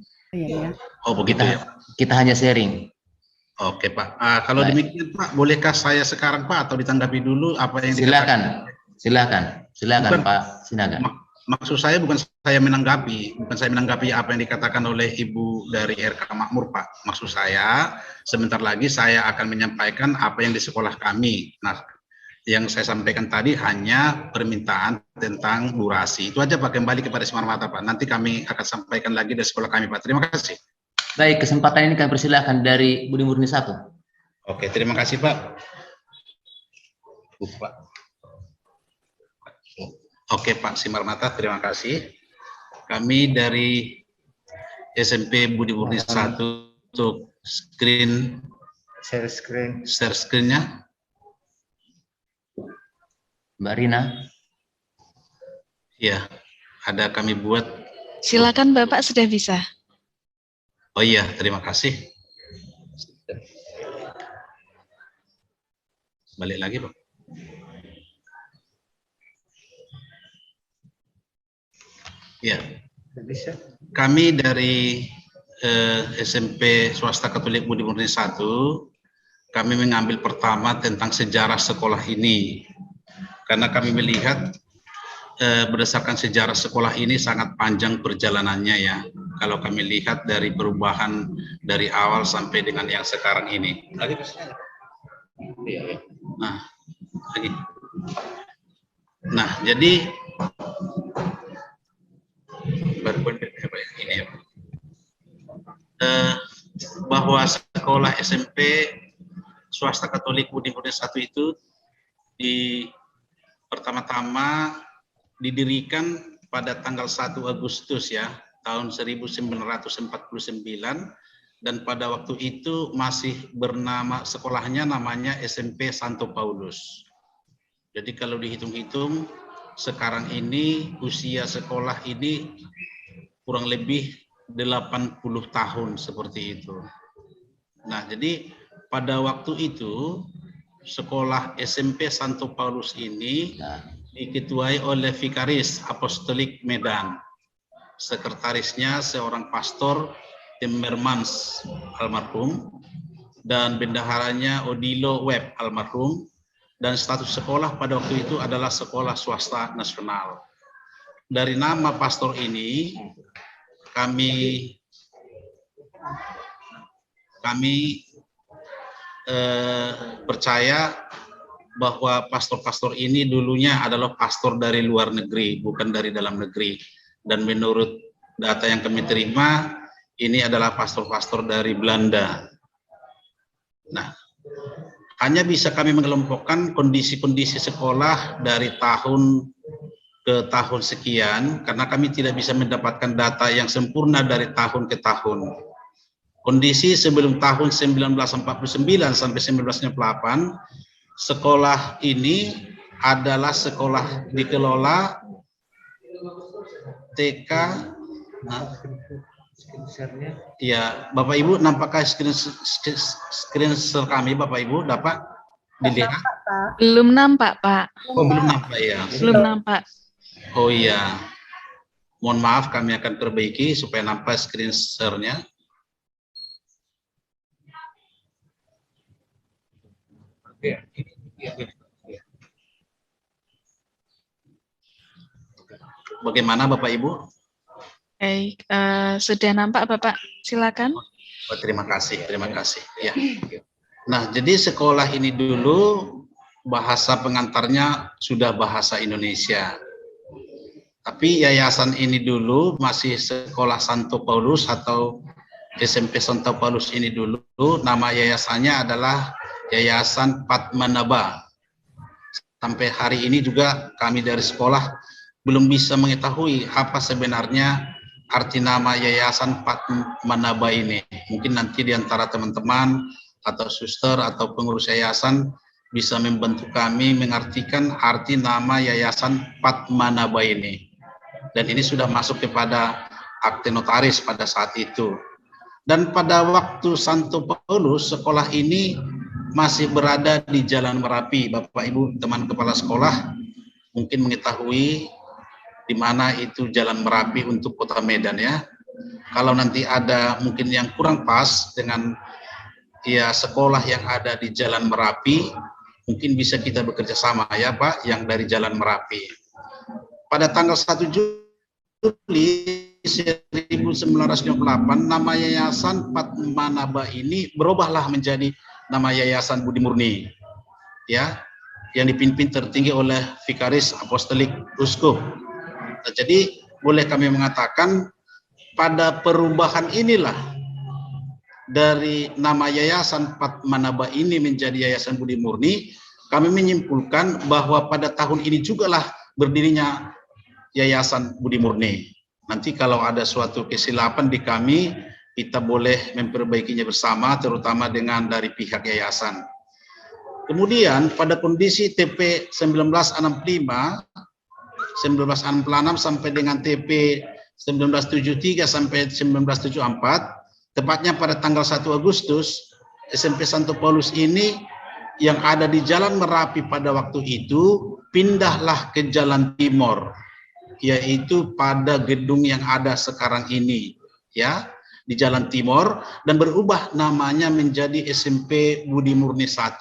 Speaker 8: Oh, begitu ya.
Speaker 3: Kita hanya sharing.
Speaker 8: Oke, Pak. Kalau
Speaker 3: Baik.
Speaker 8: demikian, Pak, bolehkah saya sekarang, Pak, atau ditanggapi dulu apa yang
Speaker 3: Silakan, silakan,
Speaker 8: Bukan,
Speaker 3: Pak Sinaga.
Speaker 8: Maksud saya bukan saya menanggapi apa yang dikatakan oleh Ibu dari RK Makmur, Pak. Maksud saya, sebentar lagi saya akan menyampaikan apa yang di sekolah kami. Nah, yang saya sampaikan tadi hanya permintaan tentang durasi. Itu aja, Pak. Kembali kepada Simarmata, Pak. Nanti kami akan sampaikan lagi dari sekolah kami, Pak. Terima kasih.
Speaker 3: Baik, kesempatan ini kami persilahkan dari Budi Murni 1.
Speaker 8: Oke, terima kasih, Pak. Pak. Oke, Pak Simarmata, terima kasih. Kami dari SMP Budi Murni 1 untuk share screen-nya.
Speaker 3: Mbak Rina.
Speaker 8: Ya, ada kami buat.
Speaker 1: Silakan Bapak, sudah bisa.
Speaker 8: Oh iya, terima kasih. Balik lagi, Pak. Ya, kami dari SMP Swasta Katolik Budi Murni 1, kami mengambil pertama tentang sejarah sekolah ini. Karena kami melihat berdasarkan sejarah sekolah ini sangat panjang perjalanannya ya. Kalau kami lihat dari perubahan dari awal sampai dengan yang sekarang ini. Nah, jadi ini ya, bahwa sekolah SMP Swasta Katolik Budi Murni 1 itu pertama-tama didirikan pada tanggal 1 Agustus ya, tahun 1949, dan pada waktu itu masih bernama sekolahnya namanya SMP Santo Paulus. Jadi kalau dihitung-hitung sekarang ini usia sekolah ini kurang lebih 80 tahun seperti itu. Nah, jadi pada waktu itu sekolah SMP Santo Paulus ini diketuai oleh Vikaris Apostolik Medan. Sekretarisnya seorang pastor Timmermans almarhum, dan bendaharanya Odilo Webb almarhum, dan status sekolah pada waktu itu adalah sekolah swasta nasional. Dari nama pastor ini kami percaya bahwa pastor-pastor ini dulunya adalah pastor dari luar negeri, bukan dari dalam negeri. Dan menurut data yang kami terima, ini adalah pastor-pastor dari Belanda. Nah, hanya bisa kami mengelompokkan kondisi-kondisi sekolah dari tahun ke tahun sekian, karena kami tidak bisa mendapatkan data yang sempurna dari tahun ke tahun. Kondisi sebelum tahun 1949 sampai 1998, sekolah ini adalah sekolah dikelola TK. Ya, Bapak Ibu, nampakkah screen share kami, Bapak Ibu, dapat dilihat?
Speaker 1: Belum nampak, Pak.
Speaker 8: Oh, belum nampak ya.
Speaker 1: Belum nampak.
Speaker 8: Oh iya, mohon maaf, kami akan perbaiki supaya nampak screen share-nya. Bagaimana Bapak Ibu?
Speaker 1: Baik, sudah nampak Bapak, silakan.
Speaker 8: Oh, terima kasih. Ya. Nah, jadi sekolah ini dulu bahasa pengantarnya sudah bahasa Indonesia. Tapi yayasan ini dulu masih sekolah Santo Paulus atau SMP Santo Paulus ini dulu, nama yayasannya adalah Yayasan Padmanaba. Sampai hari ini juga kami dari sekolah belum bisa mengetahui apa sebenarnya arti nama Yayasan Padmanaba ini. Mungkin nanti di antara teman-teman atau suster atau pengurus yayasan bisa membantu kami mengartikan arti nama Yayasan Padmanaba ini. Dan ini sudah masuk kepada akte notaris pada saat itu. Dan pada waktu Santo Paulus, sekolah ini masih berada di Jalan Merapi. Bapak Ibu teman kepala sekolah mungkin mengetahui di mana itu Jalan Merapi untuk Kota Medan ya. Kalau nanti ada mungkin yang kurang pas dengan ya sekolah yang ada di Jalan Merapi, mungkin bisa kita bekerja sama ya Pak, yang dari Jalan Merapi. Pada tanggal 1 Juli 1998, nama Yayasan Padmanaba ini berubahlah menjadi nama Yayasan Budi Murni, ya, yang dipimpin tertinggi oleh Vikaris Apostolik Uskup. Nah, jadi boleh kami mengatakan pada perubahan inilah dari nama Yayasan Padmanaba ini menjadi Yayasan Budi Murni, kami menyimpulkan bahwa pada tahun ini jugalah berdirinya Yayasan Budi Murni. Nanti kalau ada suatu kesilapan di kami, kita boleh memperbaikinya bersama, terutama dengan dari pihak yayasan. Kemudian pada kondisi TP 1965 sampai dengan TP 1973 sampai 1974, tepatnya pada tanggal 1 Agustus, SMP Santo Paulus ini yang ada di Jalan Merapi pada waktu itu pindahlah ke Jalan Timur, yaitu pada gedung yang ada sekarang ini, ya, di Jalan Timur, dan berubah namanya menjadi SMP Budi Murni 1.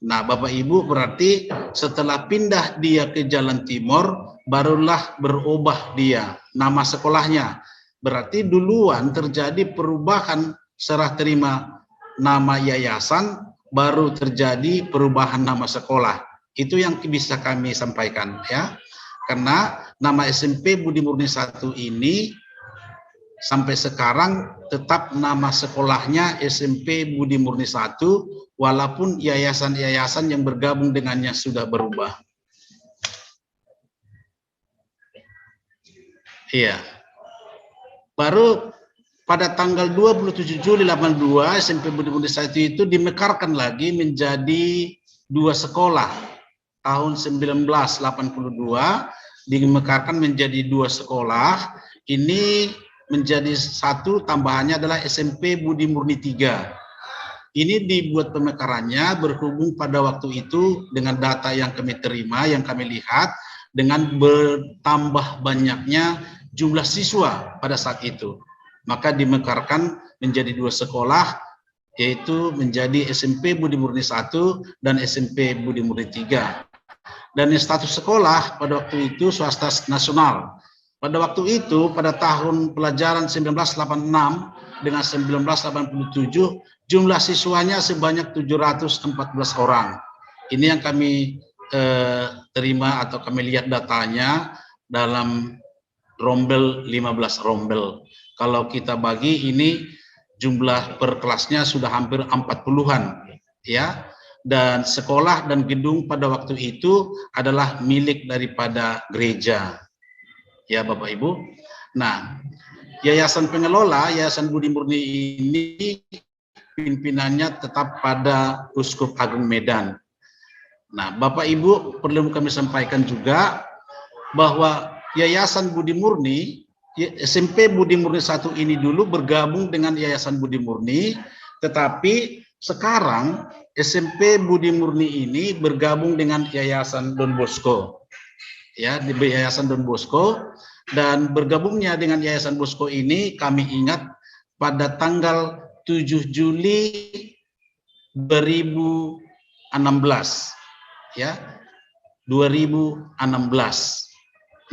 Speaker 8: Nah, Bapak Ibu, berarti setelah pindah dia ke Jalan Timur, barulah berubah dia nama sekolahnya. Berarti duluan terjadi perubahan serah terima nama yayasan, baru terjadi perubahan nama sekolah. Itu yang bisa kami sampaikan, ya. Karena nama SMP Budi Murni 1 ini sampai sekarang tetap nama sekolahnya SMP Budi Murni 1, walaupun yayasan-yayasan yang bergabung dengannya sudah berubah. Iya. Baru pada tanggal 27 Juli 82 SMP Budi Murni 1 itu dimekarkan lagi menjadi 2 sekolah. Tahun 1982 dimekarkan menjadi 2 sekolah. Ini menjadi 1, tambahannya adalah SMP Budi Murni 3. Ini dibuat pemekarannya berhubung pada waktu itu dengan data yang kami terima, yang kami lihat, dengan bertambah banyaknya jumlah siswa pada saat itu. Maka dimekarkan menjadi 2 sekolah, yaitu menjadi SMP Budi Murni 1 dan SMP Budi Murni 3. Dan status sekolah pada waktu itu swasta nasional. Pada waktu itu, pada tahun pelajaran 1986 dengan 1987, jumlah siswanya sebanyak 714 orang. Ini yang kami terima atau kami lihat datanya dalam rombel 15 rombel. Kalau kita bagi ini jumlah per kelasnya sudah hampir 40-an, ya. Dan sekolah dan gedung pada waktu itu adalah milik daripada gereja, ya Bapak Ibu. Nah, yayasan pengelola Yayasan Budi Murni ini pimpinannya tetap pada Uskup Agung Medan. Nah, Bapak Ibu, perlu kami sampaikan juga bahwa Yayasan Budi Murni, SMP Budi Murni 1 ini dulu bergabung dengan Yayasan Budi Murni, tetapi sekarang SMP Budi Murni ini bergabung dengan Yayasan Don Bosco, ya, di Yayasan Don Bosco, dan bergabungnya dengan Yayasan Bosco ini kami ingat pada tanggal 7 Juli 2016, ya, 2016.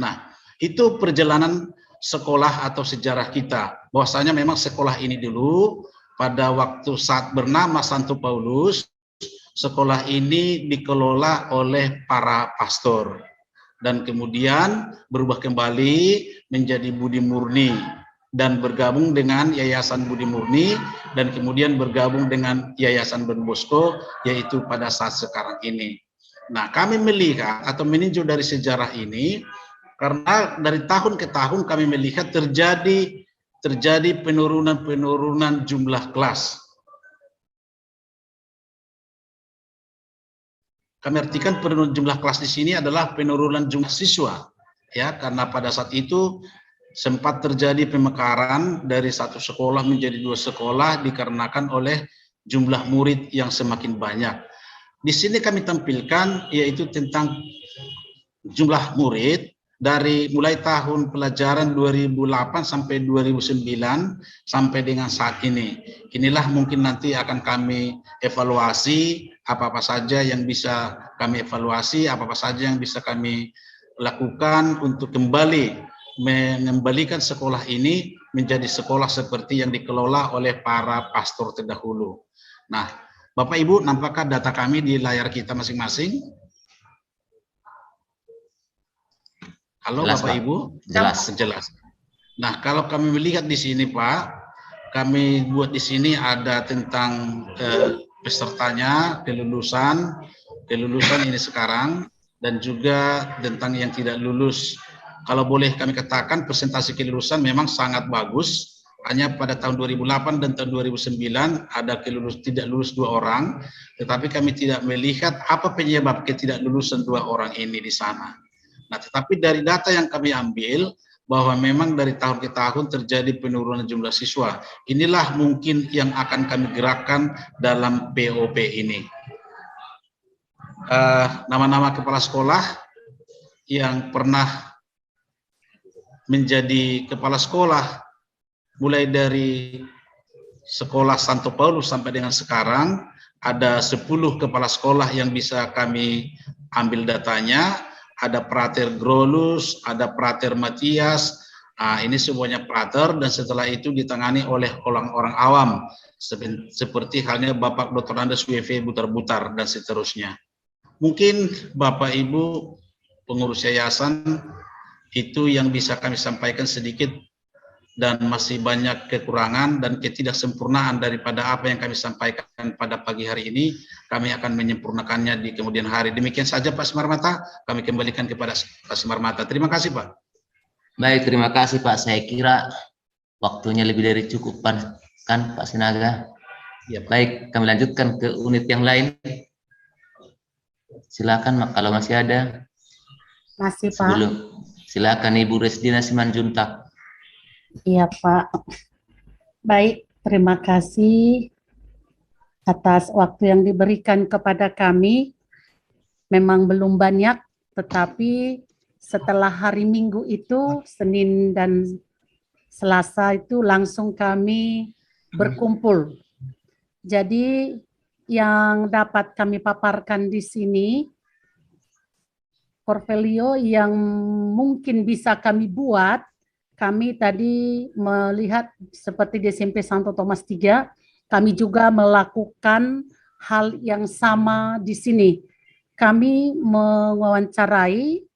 Speaker 8: Nah, itu perjalanan sekolah atau sejarah kita. Bahwasanya memang sekolah ini dulu pada waktu saat bernama Santo Paulus, sekolah ini dikelola oleh para pastor dan kemudian berubah kembali menjadi Budi Murni dan bergabung dengan Yayasan Budi Murni dan kemudian bergabung dengan Yayasan Don Bosco, yaitu pada saat sekarang ini. Nah, kami melihat atau meninjau dari sejarah ini karena dari tahun ke tahun kami melihat terjadi penurunan jumlah kelas. kami artikan penurunan jumlah kelas di sini adalah penurunan jumlah siswa, ya, karena pada saat itu sempat terjadi pemekaran dari satu sekolah menjadi 2 sekolah dikarenakan oleh jumlah murid yang semakin banyak. Di sini kami tampilkan yaitu tentang jumlah murid dari mulai tahun pelajaran 2008 sampai 2009 sampai dengan saat ini. Inilah mungkin nanti akan kami evaluasi apa-apa saja yang bisa kami evaluasi, apa-apa saja yang bisa kami lakukan untuk kembali mengembalikan sekolah ini menjadi sekolah seperti yang dikelola oleh para pastor terdahulu. Nah, Bapak Ibu, nampakkah data kami di layar kita masing-masing? Halo
Speaker 3: Jelas,
Speaker 8: Bapak
Speaker 3: Pak.
Speaker 8: Ibu?
Speaker 3: Jelas.
Speaker 8: Nah, kalau kami melihat di sini Pak, kami buat di sini ada tentang pesertanya, kelulusan ini sekarang, dan juga tentang yang tidak lulus. Kalau boleh kami katakan persentase kelulusan memang sangat bagus. Hanya pada tahun 2008 dan tahun 2009 ada tidak lulus 2 orang, tetapi kami tidak melihat apa penyebab ketidaklulusan 2 orang ini di sana. Nah, tetapi dari data yang kami ambil bahwa memang dari tahun ke tahun terjadi penurunan jumlah siswa. Inilah mungkin yang akan kami gerakkan dalam POP ini. Nama-nama kepala sekolah yang pernah menjadi kepala sekolah mulai dari sekolah Santo Paulus sampai dengan sekarang, ada 10 kepala sekolah yang bisa kami ambil datanya. Ada Prater Grolus, ada Prater Matias, ini semuanya Prater, dan setelah itu ditangani oleh orang-orang awam, seperti halnya Bapak Dr. Andes WV Butar-Butar, dan seterusnya. Mungkin Bapak Ibu pengurus yayasan, itu yang bisa kami sampaikan sedikit, dan masih banyak kekurangan dan ketidaksempurnaan daripada apa yang kami sampaikan pada pagi hari ini. Kami akan menyempurnakannya di kemudian hari. Demikian saja Pak Simarmata, kami kembalikan kepada Pak Simarmata. Terima kasih Pak.
Speaker 3: Baik, terima kasih Pak. Saya kira waktunya lebih dari cukup kan Pak Sinaga.
Speaker 8: Ya, Pak.
Speaker 3: Baik, kami lanjutkan ke unit yang lain. Silakan kalau masih ada.
Speaker 11: Masih Pak.
Speaker 3: Silakan Ibu Resdina Simanjuntak.
Speaker 11: Iya Pak. Baik, terima kasih atas waktu yang diberikan kepada kami. Memang belum banyak, tetapi setelah hari Minggu itu, Senin dan Selasa itu langsung kami berkumpul. Jadi yang dapat kami paparkan di sini, portfolio yang mungkin bisa kami buat. Kami tadi melihat seperti di SMP Santo Thomas 3, kami juga melakukan hal yang sama di sini. Kami mewawancarai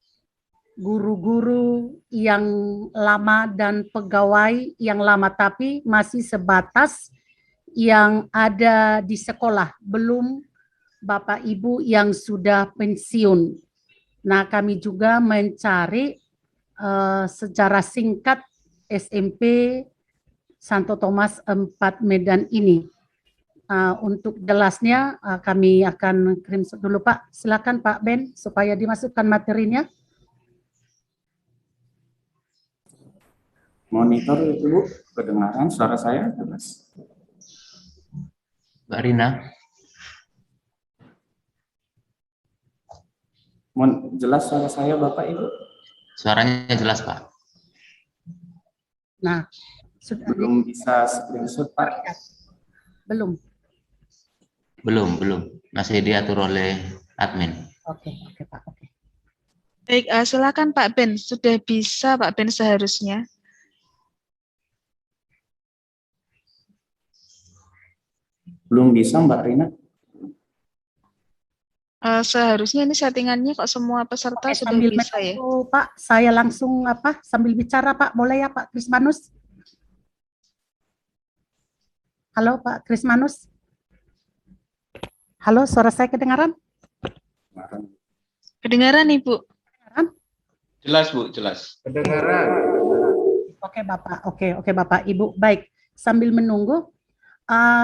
Speaker 11: guru-guru yang lama dan pegawai yang lama, tapi masih sebatas yang ada di sekolah, belum Bapak Ibu yang sudah pensiun. Nah, kami juga mencari secara singkat SMP Santo Thomas 4 Medan ini. Untuk jelasnya kami akan kirim dulu Pak. Silakan Pak Ben supaya dimasukkan materinya.
Speaker 12: Monitor itu Bu, kedengaran suara saya jelas.
Speaker 3: Mbak Rina.
Speaker 12: Jelas suara saya Bapak Ibu?
Speaker 3: Suaranya jelas Pak.
Speaker 11: Nah,
Speaker 12: belum bisa screenshot Pak?
Speaker 11: Belum.
Speaker 3: Belum. Masih diatur oleh admin.
Speaker 11: Oke Pak. Oke.
Speaker 1: Baik, silakan Pak Ben. Sudah bisa Pak Ben seharusnya.
Speaker 12: Belum bisa Mbak Rina?
Speaker 1: Seharusnya ini settingannya kok semua peserta sudah bisa ya.
Speaker 11: Pak, saya langsung sambil bicara Pak, boleh ya Pak Krismanus? Halo Pak Krismanus. Halo, suara saya kedengaran?
Speaker 1: Kedengaran Ibu.
Speaker 10: Jelas Bu, jelas.
Speaker 12: Kedengaran.
Speaker 11: Oke Bapak, oke Bapak Ibu. Baik, sambil menunggu,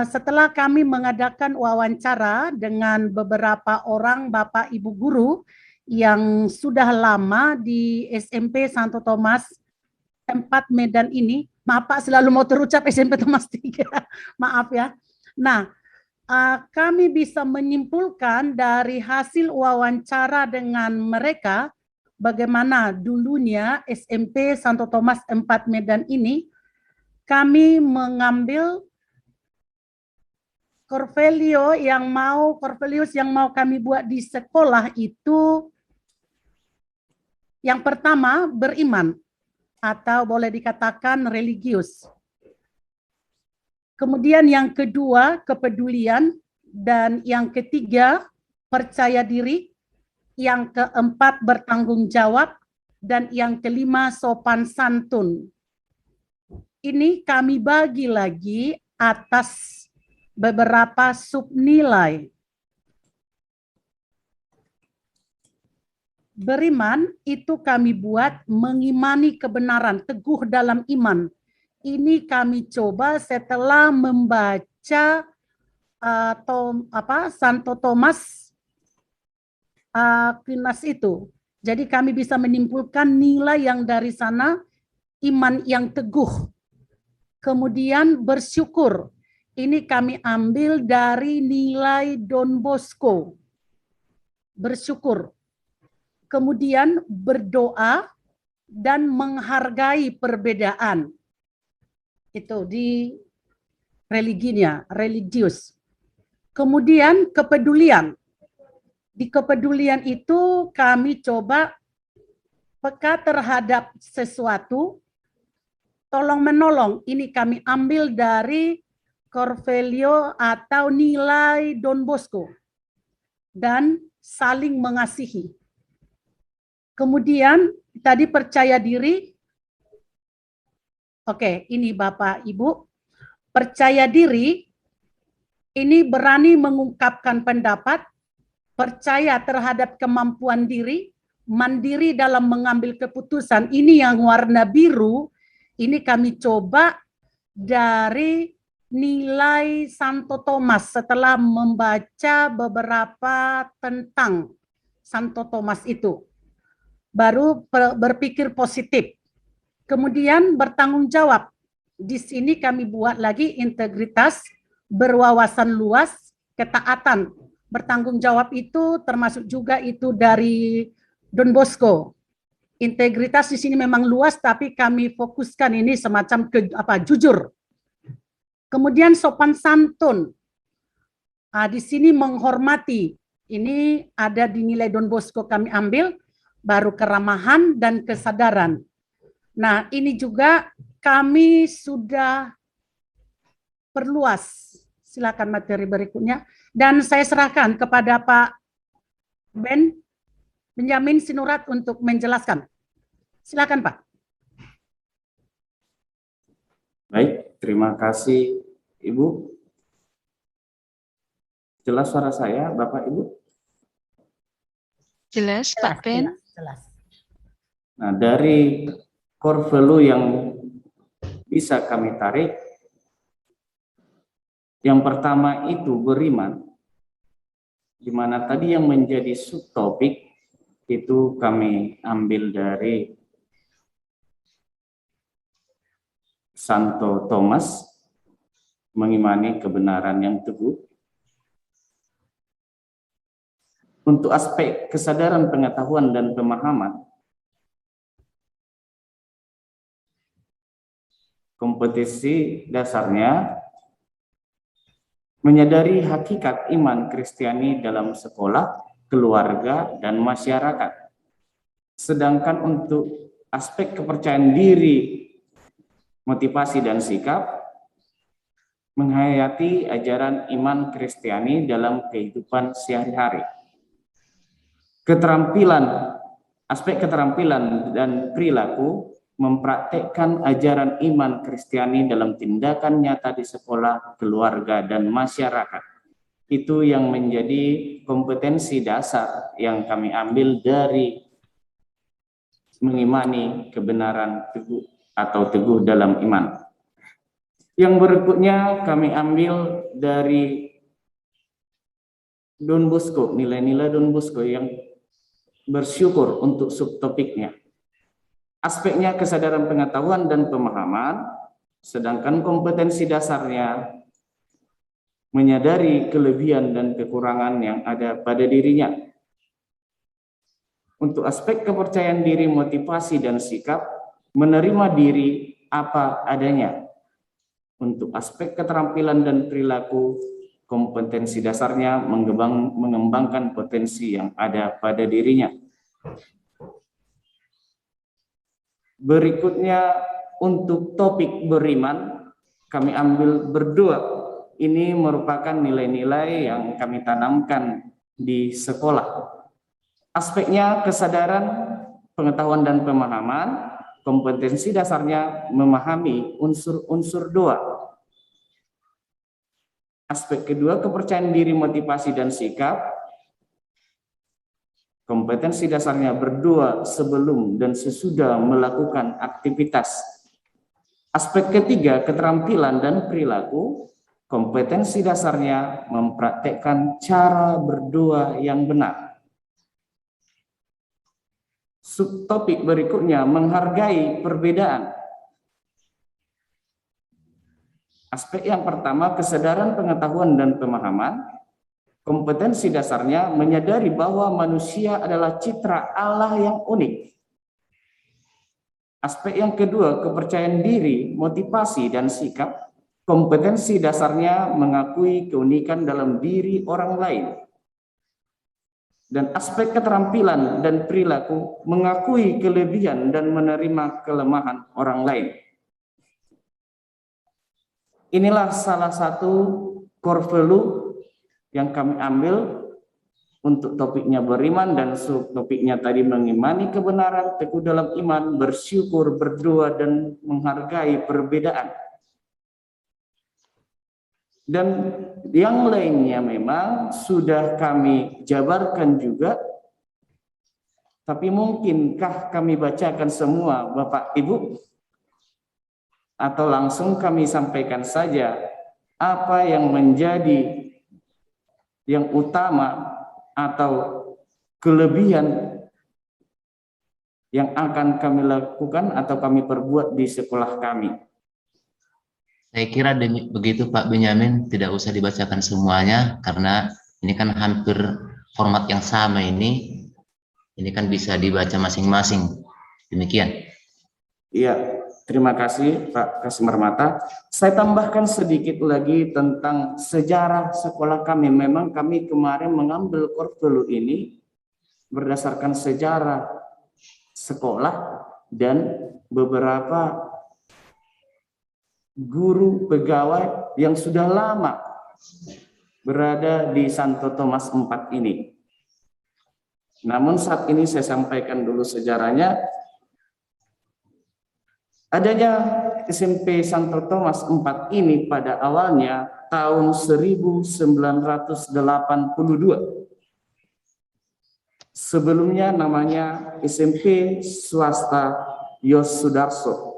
Speaker 11: setelah kami mengadakan wawancara dengan beberapa orang Bapak Ibu guru yang sudah lama di SMP Santo Thomas 4 Medan ini, maaf Pak, selalu mau terucap SMP Thomas 3, maaf ya. Nah, kami bisa menyimpulkan dari hasil wawancara dengan mereka bagaimana dulunya SMP Santo Thomas 4 Medan ini kami mengambil Cornelius yang mau kami buat di sekolah itu yang pertama beriman atau boleh dikatakan religius. Kemudian yang kedua kepedulian, dan yang ketiga percaya diri, yang keempat bertanggung jawab, dan yang kelima sopan santun. Ini kami bagi lagi atas beberapa subnilai. Beriman itu kami buat mengimani kebenaran, teguh dalam iman. Ini kami coba setelah membaca Santo Thomas Aquinas itu. Jadi kami bisa menyimpulkan nilai yang dari sana, iman yang teguh. Kemudian bersyukur. Ini kami ambil dari nilai Don Bosco. Bersyukur. Kemudian berdoa dan menghargai perbedaan. Itu di religinya, religius. Kemudian kepedulian. Di kepedulian itu kami coba peka terhadap sesuatu, tolong menolong. Ini kami ambil dari Cornelius atau nilai Don Bosco, dan saling mengasihi. Kemudian tadi percaya diri. Oke, ini Bapak Ibu. Percaya diri ini berani mengungkapkan pendapat, percaya terhadap kemampuan diri, mandiri dalam mengambil keputusan. Ini yang warna biru, ini kami coba dari nilai Santo Thomas setelah membaca beberapa tentang Santo Thomas itu. Baru berpikir positif. Kemudian bertanggung jawab. Di sini kami buat lagi integritas, berwawasan luas, ketaatan. Bertanggung jawab itu termasuk juga itu dari Don Bosco. Integritas di sini memang luas, tapi kami fokuskan ini semacam jujur. Kemudian sopan santun. Di sini menghormati. Ini ada di nilai Don Bosco kami ambil, baru keramahan dan kesadaran. Nah, ini juga kami sudah perluas. Silakan materi berikutnya. Dan saya serahkan kepada Pak Benjamin Sinurat untuk menjelaskan. Silakan Pak.
Speaker 12: Baik, terima kasih Ibu. Jelas suara saya, Bapak Ibu?
Speaker 1: Jelas, Pak Ben.
Speaker 11: Jelas.
Speaker 12: Nah, dari core value yang bisa kami tarik, yang pertama itu beriman, di mana tadi yang menjadi subtopik itu kami ambil dari Santo Thomas, mengimani kebenaran yang teguh. Untuk aspek kesadaran, pengetahuan, dan pemahaman, kompetisi dasarnya menyadari hakikat iman Kristiani dalam sekolah, keluarga, dan masyarakat. Sedangkan untuk aspek kepercayaan diri, motivasi, dan sikap, menghayati ajaran iman Kristiani dalam kehidupan sehari-hari. Keterampilan, aspek keterampilan dan perilaku, mempraktekkan ajaran iman Kristiani dalam tindakan nyata di sekolah, keluarga, dan masyarakat. Itu yang menjadi kompetensi dasar yang kami ambil dari mengimani kebenaran teguh atau teguh dalam iman. Yang berikutnya kami ambil dari Don Bosco, nilai-nilai Don Bosco yang bersyukur untuk subtopiknya. Aspeknya kesadaran pengetahuan dan pemahaman, sedangkan kompetensi dasarnya menyadari kelebihan dan kekurangan yang ada pada dirinya. Untuk aspek kepercayaan diri, motivasi, dan sikap, menerima diri apa adanya. Untuk aspek keterampilan dan perilaku, kompetensi dasarnya mengembangkan potensi yang ada pada dirinya. Berikutnya untuk topik beriman, kami ambil berdoa. Ini merupakan nilai-nilai yang kami tanamkan di sekolah. Aspeknya kesadaran, pengetahuan dan pemahaman, kompetensi dasarnya memahami unsur-unsur doa. Aspek kedua, kepercayaan diri, motivasi, dan sikap. Kompetensi dasarnya berdoa sebelum dan sesudah melakukan aktivitas. Aspek ketiga, keterampilan dan perilaku. Kompetensi dasarnya mempraktekkan cara berdoa yang benar. Subtopik berikutnya, menghargai perbedaan. Aspek yang pertama, kesadaran pengetahuan dan pemahaman. Kompetensi dasarnya menyadari bahwa manusia adalah citra Allah yang unik. Aspek yang kedua, kepercayaan diri, motivasi, dan sikap. Kompetensi dasarnya mengakui keunikan dalam diri orang lain. Dan aspek keterampilan dan perilaku, mengakui kelebihan dan menerima kelemahan orang lain. Inilah salah satu core value yang kami ambil untuk topiknya beriman, dan subtopiknya tadi mengimani kebenaran, teguh dalam iman, bersyukur, berdoa, dan menghargai perbedaan. Dan yang lainnya memang sudah kami jabarkan juga, tapi mungkinkah kami bacakan semua Bapak Ibu? Atau langsung kami sampaikan saja apa yang menjadi yang utama atau kelebihan yang akan kami lakukan atau kami perbuat di sekolah kami.
Speaker 3: Saya kira begitu Pak Benyamin, tidak usah dibacakan semuanya karena ini kan hampir format yang sama ini kan bisa dibaca masing-masing. Demikian.
Speaker 12: Iya, terima kasih Pak Kasmarmata. Saya tambahkan sedikit lagi tentang sejarah sekolah kami. Memang kami kemarin mengambil core value ini berdasarkan sejarah sekolah dan beberapa guru pegawai yang sudah lama berada di Santo Thomas 4 ini. Namun saat ini saya sampaikan dulu sejarahnya. Adanya SMP Santo Thomas 4 ini pada awalnya tahun 1982. Sebelumnya namanya SMP swasta Yos Sudarso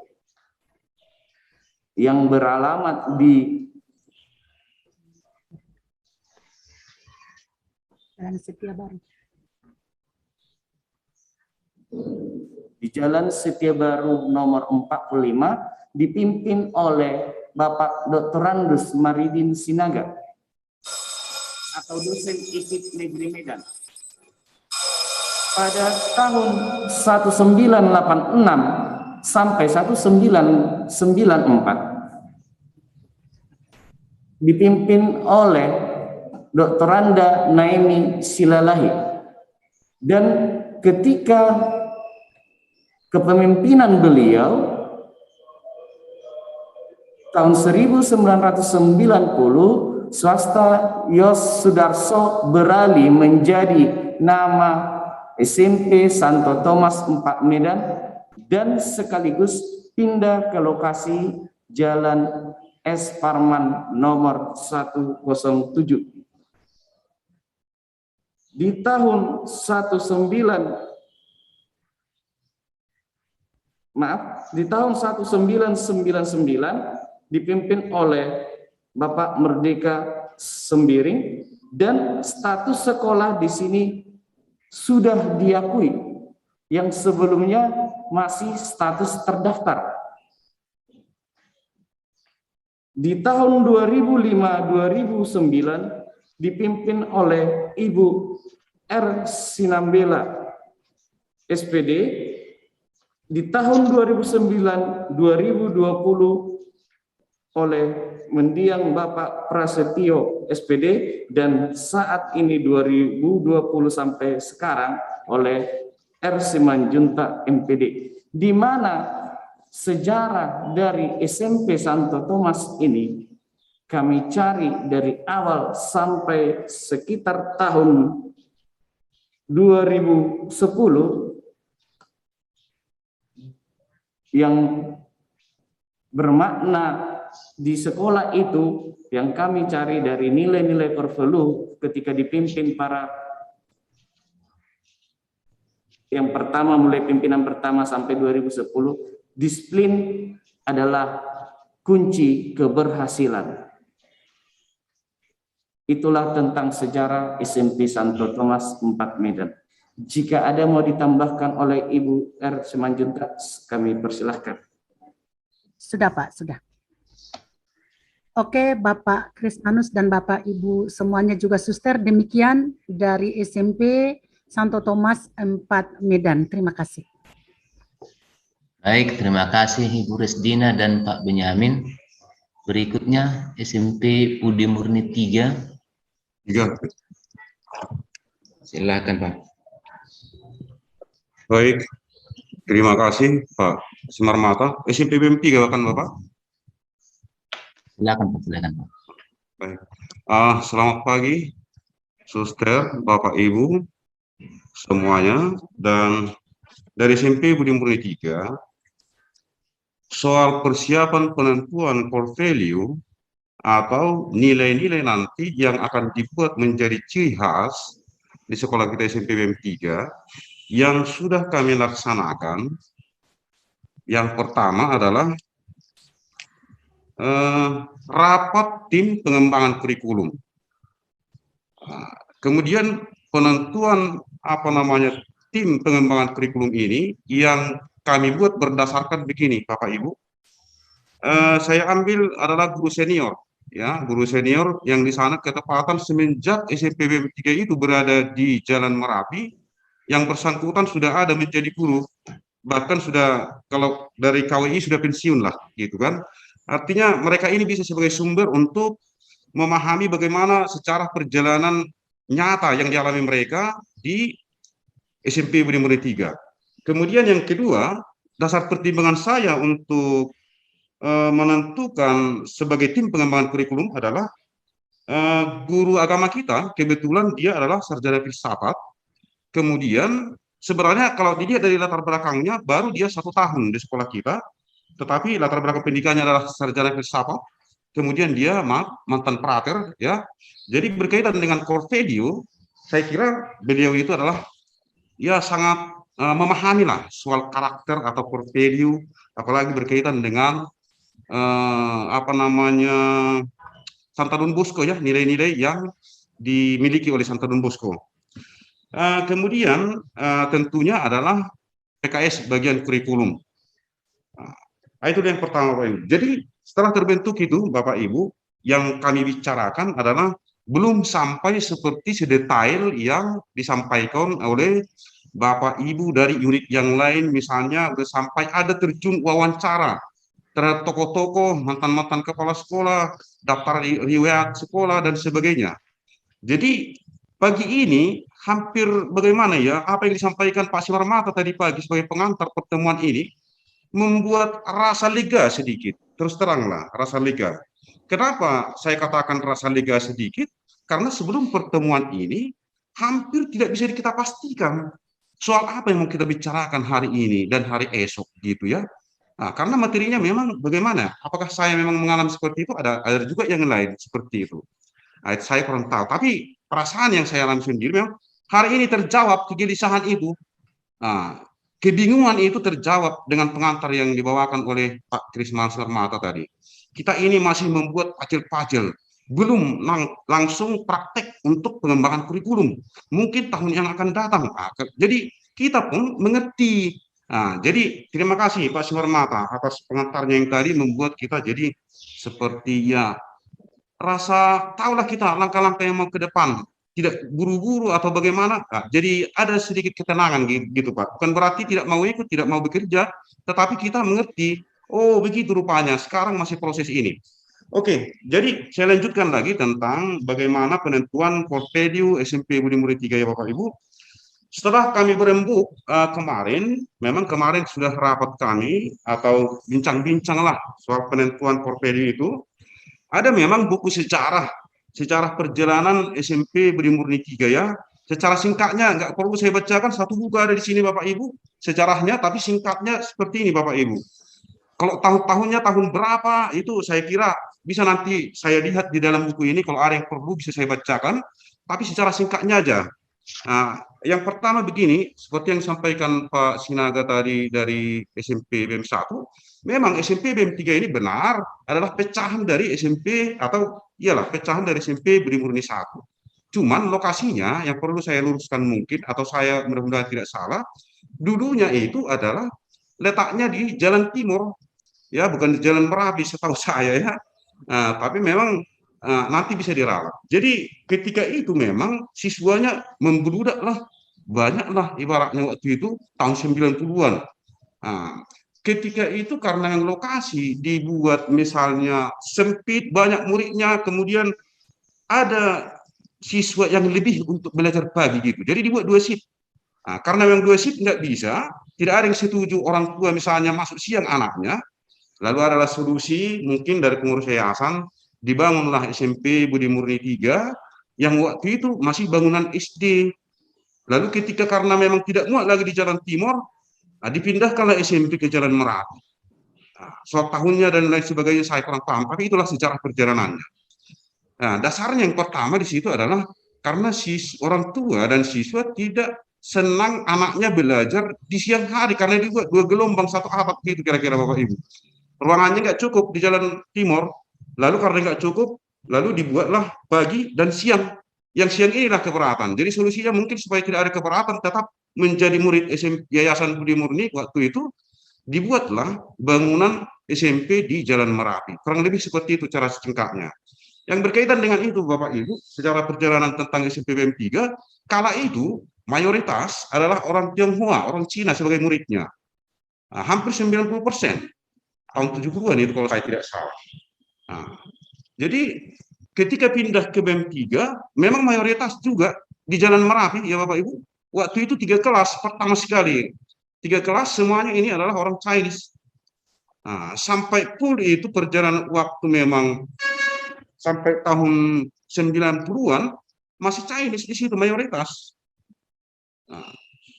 Speaker 12: yang beralamat di Jalan Setiabaru nomor 45, dipimpin oleh Bapak Dr. Randus Maridin Sinaga atau dosen IPIT Negeri Medan. Pada tahun 1986 sampai 1994 dipimpin oleh Dr. Randa Naimi Silalahi, dan ketika kepemimpinan beliau tahun 1990 swasta Yos Sudarso beralih menjadi nama SMP Santo Thomas 4 Medan dan sekaligus pindah ke lokasi Jalan S. Parman nomor 107. Di tahun 1999 dipimpin oleh Bapak Merdeka Sembiring, dan status sekolah di sini sudah diakui, yang sebelumnya masih status terdaftar. Di tahun 2005-2009 dipimpin oleh Ibu R. Sinambela, SPD. Di tahun 2009-2020 oleh mendiang Bapak Prasetyo, SPD, dan saat ini 2020 sampai sekarang oleh R. Simanjuntak, MPD, di mana sejarah dari SMP Santo Thomas ini kami cari dari awal sampai sekitar tahun 2010 yang bermakna di sekolah itu, yang kami cari dari nilai-nilai Korvelu ketika dipimpin para yang pertama, mulai pimpinan pertama sampai 2010, disiplin adalah kunci keberhasilan. Itulah tentang sejarah SMP Santo Thomas 4 Medan. Jika ada mau ditambahkan oleh Ibu R. Simanjuntak, kami persilahkan.
Speaker 11: Sudah Pak, sudah. Oke, Bapak Kristanus dan Bapak Ibu semuanya juga suster, demikian dari SMP Santo Thomas 4 Medan. Terima kasih.
Speaker 3: Baik, terima kasih Ibu Resdina dan Pak Benyamin. Berikutnya SMP Budi Murni 3. Silakan Pak.
Speaker 2: Baik, terima kasih Pak Simarmata. SMP BEM 3 bahkan Bapak.
Speaker 3: Silakan Pak, silakan Pak.
Speaker 2: Baik. Selamat pagi, suster, Bapak Ibu semuanya, dan dari SMP Budi Murni 3, soal persiapan penentuan core value atau nilai-nilai nanti yang akan dibuat menjadi ciri khas di sekolah kita SMP BEM 3 yang sudah kami laksanakan. Yang pertama adalah rapat tim pengembangan kurikulum. Kemudian penentuan tim pengembangan kurikulum ini yang kami buat berdasarkan begini, Bapak Ibu. Saya ambil adalah guru senior, ya, guru senior yang di sana ketepatan semenjak SMP BEM 3 itu berada di Jalan Merapi, yang bersangkutan sudah ada menjadi guru, bahkan sudah kalau dari KWI sudah pensiun lah, gitu kan. Artinya mereka ini bisa sebagai sumber untuk memahami bagaimana secara perjalanan nyata yang dialami mereka di SMP Budi Murni 3. Kemudian yang kedua, dasar pertimbangan saya untuk menentukan sebagai tim pengembangan kurikulum adalah guru agama kita, kebetulan dia adalah sarjana filsafat. Kemudian sebenarnya kalau dilihat dari latar belakangnya, baru dia 1 tahun di sekolah kita, tetapi latar belakang pendidikannya adalah sarjana filsafat. Kemudian dia mantan prater, ya. Jadi berkaitan dengan core value, saya kira beliau itu adalah ya sangat memahami lah soal karakter atau core value, apalagi berkaitan dengan Santa Don Bosco, ya, nilai-nilai yang dimiliki oleh Santa Don Bosco. Kemudian tentunya adalah PKS bagian kurikulum. Itu yang pertama, Pak Ibu. Jadi setelah terbentuk itu, Bapak Ibu, yang kami bicarakan adalah belum sampai seperti sedetail yang disampaikan oleh Bapak Ibu dari unit yang lain, misalnya sampai ada terjun wawancara terhadap tokoh-tokoh, mantan-mantan kepala sekolah, daftar riwayat sekolah, dan sebagainya. Jadi pagi ini hampir bagaimana ya, apa yang disampaikan Pak Simarmata tadi pagi sebagai pengantar pertemuan ini, membuat rasa lega sedikit, terus teranglah rasa lega. Kenapa saya katakan rasa lega sedikit? Karena sebelum pertemuan ini hampir tidak bisa kita pastikan soal apa yang mau kita bicarakan hari ini dan hari esok, gitu ya. Nah, karena materinya memang bagaimana? Apakah saya memang mengalami seperti itu? Ada juga yang lain seperti itu. Nah, saya kurang tahu. Tapi perasaan yang saya alami sendiri memang hari ini terjawab kegelisahan itu. Nah, kebingungan itu terjawab dengan pengantar yang dibawakan oleh Pak Krisman Sarmata tadi.
Speaker 13: kita ini masih membuat pacil-pacil, belum langsung praktek untuk pengembangan kurikulum. Mungkin tahun yang akan datang. Jadi kita pun mengerti. Nah, jadi terima kasih Pak Suharmata atas pengantarnya yang tadi membuat kita jadi seperti ya rasa tahulah kita langkah-langkah yang mau ke depan, tidak buru-buru atau bagaimana. Nah, jadi ada sedikit ketenangan gitu Pak. Bukan berarti tidak mau ikut, tidak mau bekerja, tetapi kita mengerti, oh begitu rupanya, sekarang masih proses ini. Oke, jadi saya lanjutkan lagi tentang bagaimana penentuan portfolio SMP Budi Murid 3 ya Bapak Ibu. Setelah kami berembuk kemarin, memang kemarin sudah rapat kami atau bincang-bincang lah soal penentuan portfolio itu. Ada memang buku sejarah perjalanan SMP Budi Murni 3 ya. Secara singkatnya, nggak perlu saya bacakan, satu buku ada di sini Bapak Ibu, sejarahnya, tapi singkatnya seperti ini Bapak Ibu. Kalau tahun-tahunnya tahun berapa, itu saya kira bisa nanti saya lihat di dalam buku ini, kalau ada yang perlu bisa saya bacakan, tapi secara singkatnya aja. Nah, yang pertama begini, seperti yang disampaikan Pak Sinaga tadi dari SMP BEM 1, memang SMP BEM 3 ini benar adalah pecahan dari SMP atau iyalah pecahan dari SMP Budi Murni 1. Cuman lokasinya yang perlu saya luruskan mungkin atau saya mudah-mudahan tidak salah, dulunya itu adalah letaknya di Jalan Timur, ya bukan di Jalan Merapi setahu saya ya. Nah, tapi memang nanti bisa diralat. Jadi ketika itu memang siswanya membludak lah, banyaklah ibaratnya waktu itu tahun 90-an. Nah, ketika itu karena yang lokasi dibuat misalnya sempit, banyak muridnya, kemudian ada siswa yang lebih untuk belajar pagi gitu. Jadi dibuat 2 shift. Nah, karena yang 2 shift nggak bisa, tidak ada yang setuju orang tua misalnya masuk siang anaknya, lalu adalah solusi mungkin dari pengurus yayasan, dibangunlah SMP Budi Murni 3 yang waktu itu masih bangunan SD. Lalu ketika karena memang tidak muat lagi di Jalan Timur, dipindahkanlah SMP ke Jalan Merapi. Soal tahunnya dan lain sebagainya saya kurang paham, tapi itulah sejarah perjalanannya. Nah, dasarnya yang pertama di situ adalah karena orang tua dan siswa tidak senang anaknya belajar di siang hari karena dibuat 2 gelombang 1 atap gitu kira-kira Bapak Ibu. Ruangannya nggak cukup di Jalan Timur, lalu karena nggak cukup, lalu dibuatlah pagi dan siang. Yang siang inilah keberatan. Jadi solusinya mungkin supaya tidak ada keberatan, tetap menjadi murid Yayasan Budi Murni waktu itu, dibuatlah bangunan SMP di Jalan Merapi. Kurang lebih seperti itu cara singkatnya. Yang berkaitan dengan itu Bapak Ibu, secara perjalanan tentang SMP BEM 3, kala itu mayoritas adalah orang Tionghoa, orang Cina sebagai muridnya. Nah, hampir 90%. Tahun 70-an itu kalau saya tidak salah. Nah, jadi ketika pindah ke BEM 3, memang mayoritas juga di Jalan Merapi, ya Bapak Ibu, waktu itu 3 kelas pertama sekali. 3 kelas semuanya ini adalah orang Chinese. Nah, sampai full itu perjalanan waktu memang sampai tahun 90-an masih Chinese di situ mayoritas. Nah,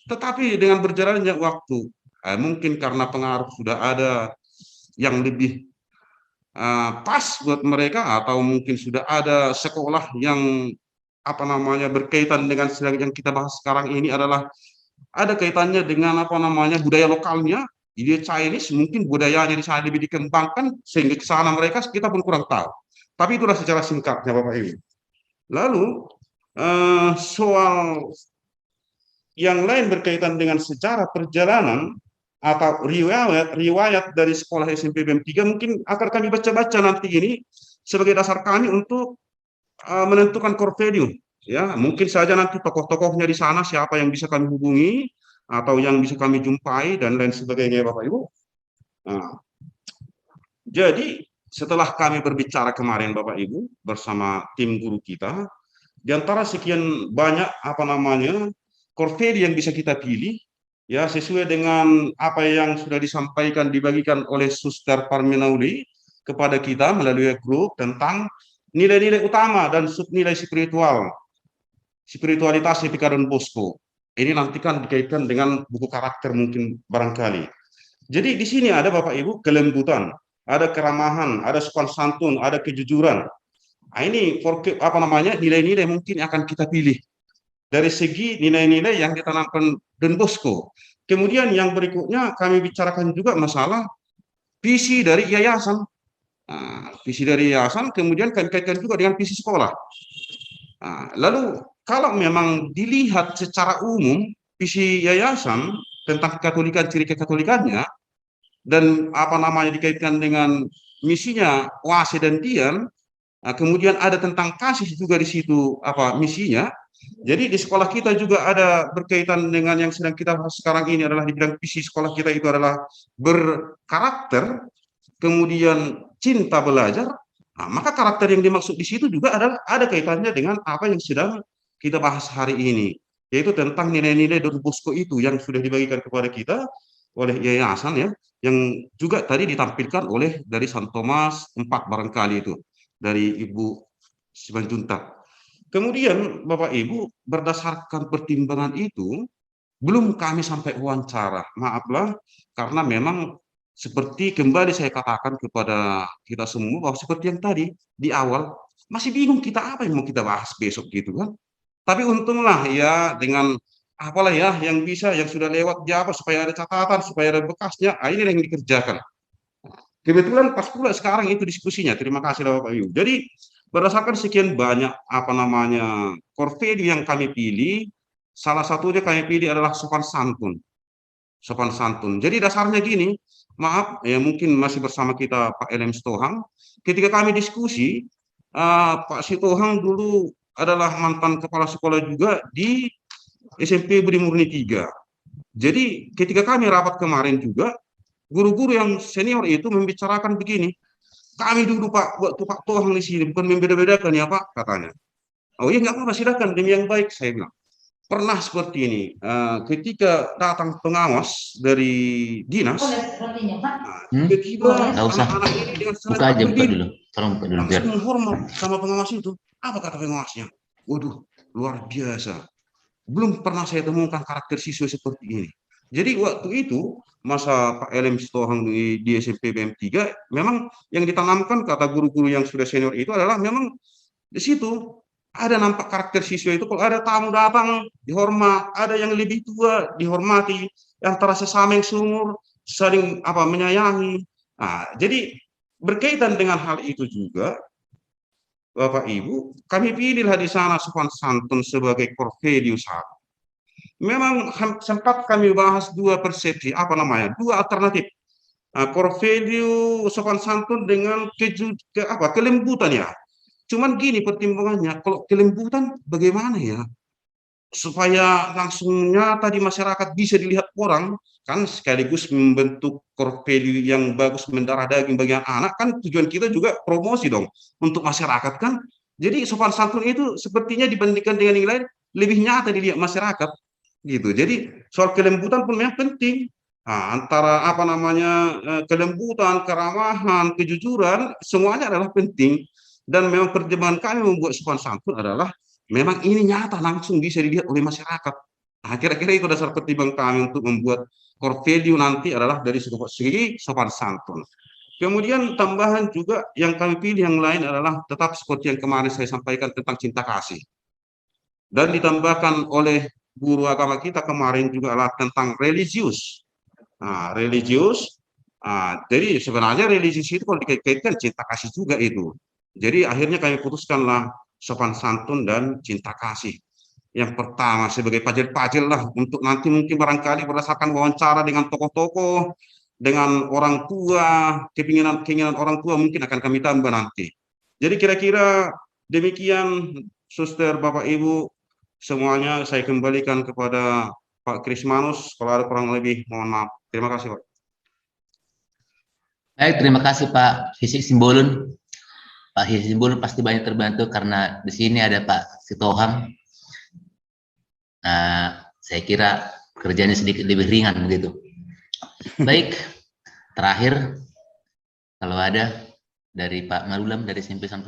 Speaker 13: tetapi dengan berjalannya waktu, mungkin karena pengaruh sudah ada yang lebih pas buat mereka atau mungkin sudah ada sekolah yang berkaitan dengan yang kita bahas sekarang ini adalah ada kaitannya dengan budaya lokalnya. Dia Chinese mungkin budayanya di sana lebih dikembangkan sehingga ke sana mereka kita pun kurang tahu. Tapi itulah secara singkatnya Bapak Ibu. Lalu soal yang lain berkaitan dengan sejarah perjalanan atau riwayat dari sekolah SMP BEM 3 mungkin akan kami baca-baca nanti ini sebagai dasar kami untuk menentukan core value. Ya, mungkin saja nanti tokoh-tokohnya di sana siapa yang bisa kami hubungi atau yang bisa kami jumpai dan lain sebagainya Bapak Ibu. Nah, jadi setelah kami berbicara kemarin Bapak Ibu bersama tim guru kita, di antara sekian banyak core value yang bisa kita pilih, ya sesuai dengan apa yang sudah disampaikan dibagikan oleh Suster Parminauli kepada kita melalui grup tentang nilai-nilai utama dan subnilai spiritualitas EPK Don Bosco. Ini nanti kan dikaitkan dengan buku karakter mungkin barangkali. Jadi di sini ada Bapak Ibu kelembutan, ada keramahan, ada sopan santun, ada kejujuran. Nah, ini nilai-nilai mungkin akan kita pilih dari segi nilai-nilai yang ditanamkan Don Bosco. Kemudian yang berikutnya kami bicarakan juga masalah visi dari yayasan. Visi dari yayasan kemudian kami kaitkan juga dengan visi sekolah. Lalu kalau memang dilihat secara umum visi yayasan tentang kekatolikan, ciri kekatolikannya, dan dikaitkan dengan misinya Oase dan Tian, kemudian ada tentang kasih juga di situ misinya. Jadi di sekolah kita juga ada berkaitan dengan yang sedang kita bahas sekarang ini adalah di bidang visi sekolah kita itu adalah berkarakter, kemudian cinta belajar. Maka karakter yang dimaksud di situ juga adalah ada kaitannya dengan apa yang sedang kita bahas hari ini, yaitu tentang nilai-nilai Don Bosco itu yang sudah dibagikan kepada kita oleh yayasan ya, yang juga tadi ditampilkan oleh dari San Thomas 4 barangkali itu dari Ibu Simanjuntak. Kemudian Bapak Ibu, berdasarkan pertimbangan itu belum kami sampai wawancara, maaflah, karena memang seperti kembali saya katakan kepada kita semua bahwa seperti yang tadi di awal masih bingung kita apa yang mau kita bahas besok gitu kan. Tapi untunglah ya dengan apalah ya yang bisa yang sudah lewat Jawa supaya ada catatan, supaya ada bekasnya, ini yang dikerjakan. Kebetulan pas pula sekarang itu diskusinya. Terima kasih Bapak Ibu. Jadi berdasarkan sekian banyak core value yang kami pilih, salah satunya kami pilih adalah sopan santun. Sopan santun. Jadi dasarnya gini, maaf ya mungkin masih bersama kita Pak LM Sitohang. Ketika kami diskusi, Pak Sitohang dulu adalah mantan kepala sekolah juga di SMP Budi Murni 3. Jadi ketika kami rapat kemarin juga, guru-guru yang senior itu membicarakan begini, kami dulu Pak, waktu Pak Tohang di sini bukan membeda-bedakan ya Pak, katanya. Oh iya nggak apa-apa, silakan demi yang baik, saya bilang. Pernah seperti ini, ketika datang pengawas dari dinas, tiba-tiba anak-anak ini dengan
Speaker 3: buka aja, buka dulu. Tolong buka dulu biar
Speaker 13: menghormat sama pengawas itu. Apa kata pengawasnya? Waduh, luar biasa. Belum pernah saya temukan karakter siswa seperti ini. Jadi waktu itu masa Pak LM Sitohang di SMP BM 3, memang yang ditanamkan kata guru-guru yang sudah senior itu adalah memang di situ ada nampak karakter siswa itu kalau ada tamu datang dihormat, ada yang lebih tua dihormati, antara sesama yang seumur saling menyayangi. Jadi berkaitan dengan hal itu juga Bapak Ibu, kami pilihlah di sana sopan santun sebagai core value satu. Memang sempat kami bahas dua persepsi, dua alternatif. Core value sopan santun dengan kelembutan ya. Cuman gini pertimbangannya, kalau kelembutan bagaimana ya? Supaya langsung nyata di masyarakat bisa dilihat orang, kan sekaligus membentuk core value yang bagus mendarah daging bagi anak, kan tujuan kita juga promosi dong untuk masyarakat kan. Jadi sopan santun itu sepertinya dibandingkan dengan yang lain lebih nyata dilihat masyarakat gitu. Jadi soal kelembutan pun memang penting. Antara kelembutan, keramahan, kejujuran, semuanya adalah penting. Dan memang pertimbangan kami membuat sopan santun adalah memang ini nyata langsung bisa dilihat oleh masyarakat. Kira-kira itu dasar pertimbangan kami untuk membuat core value nanti adalah dari segi sopan santun. Kemudian tambahan juga yang kami pilih yang lain adalah tetap seperti yang kemarin saya sampaikan tentang cinta kasih. Dan ditambahkan oleh guru agama kita kemarin juga adalah tentang religius. Religius. Jadi sebenarnya religius itu kalau dikaitkan cinta kasih juga itu. Jadi akhirnya kami putuskanlah sopan santun dan cinta kasih. Yang pertama sebagai pajil-pajil lah untuk nanti mungkin barangkali berdasarkan wawancara dengan tokoh-tokoh, dengan orang tua, keinginan orang tua mungkin akan kami tambah nanti. Jadi kira-kira demikian Suster, Bapak Ibu, semuanya saya kembalikan kepada Pak Krismanus. Kalau ada kurang lebih mohon maaf. Terima kasih Pak.
Speaker 3: Baik, terima kasih Pak Fisik Simbolun. Pak Hizbul pasti banyak terbantu karena di sini ada Pak Sitohang. Saya kira kerjanya sedikit lebih ringan begitu. Baik, terakhir kalau ada dari Pak Marulam dari SMP 1.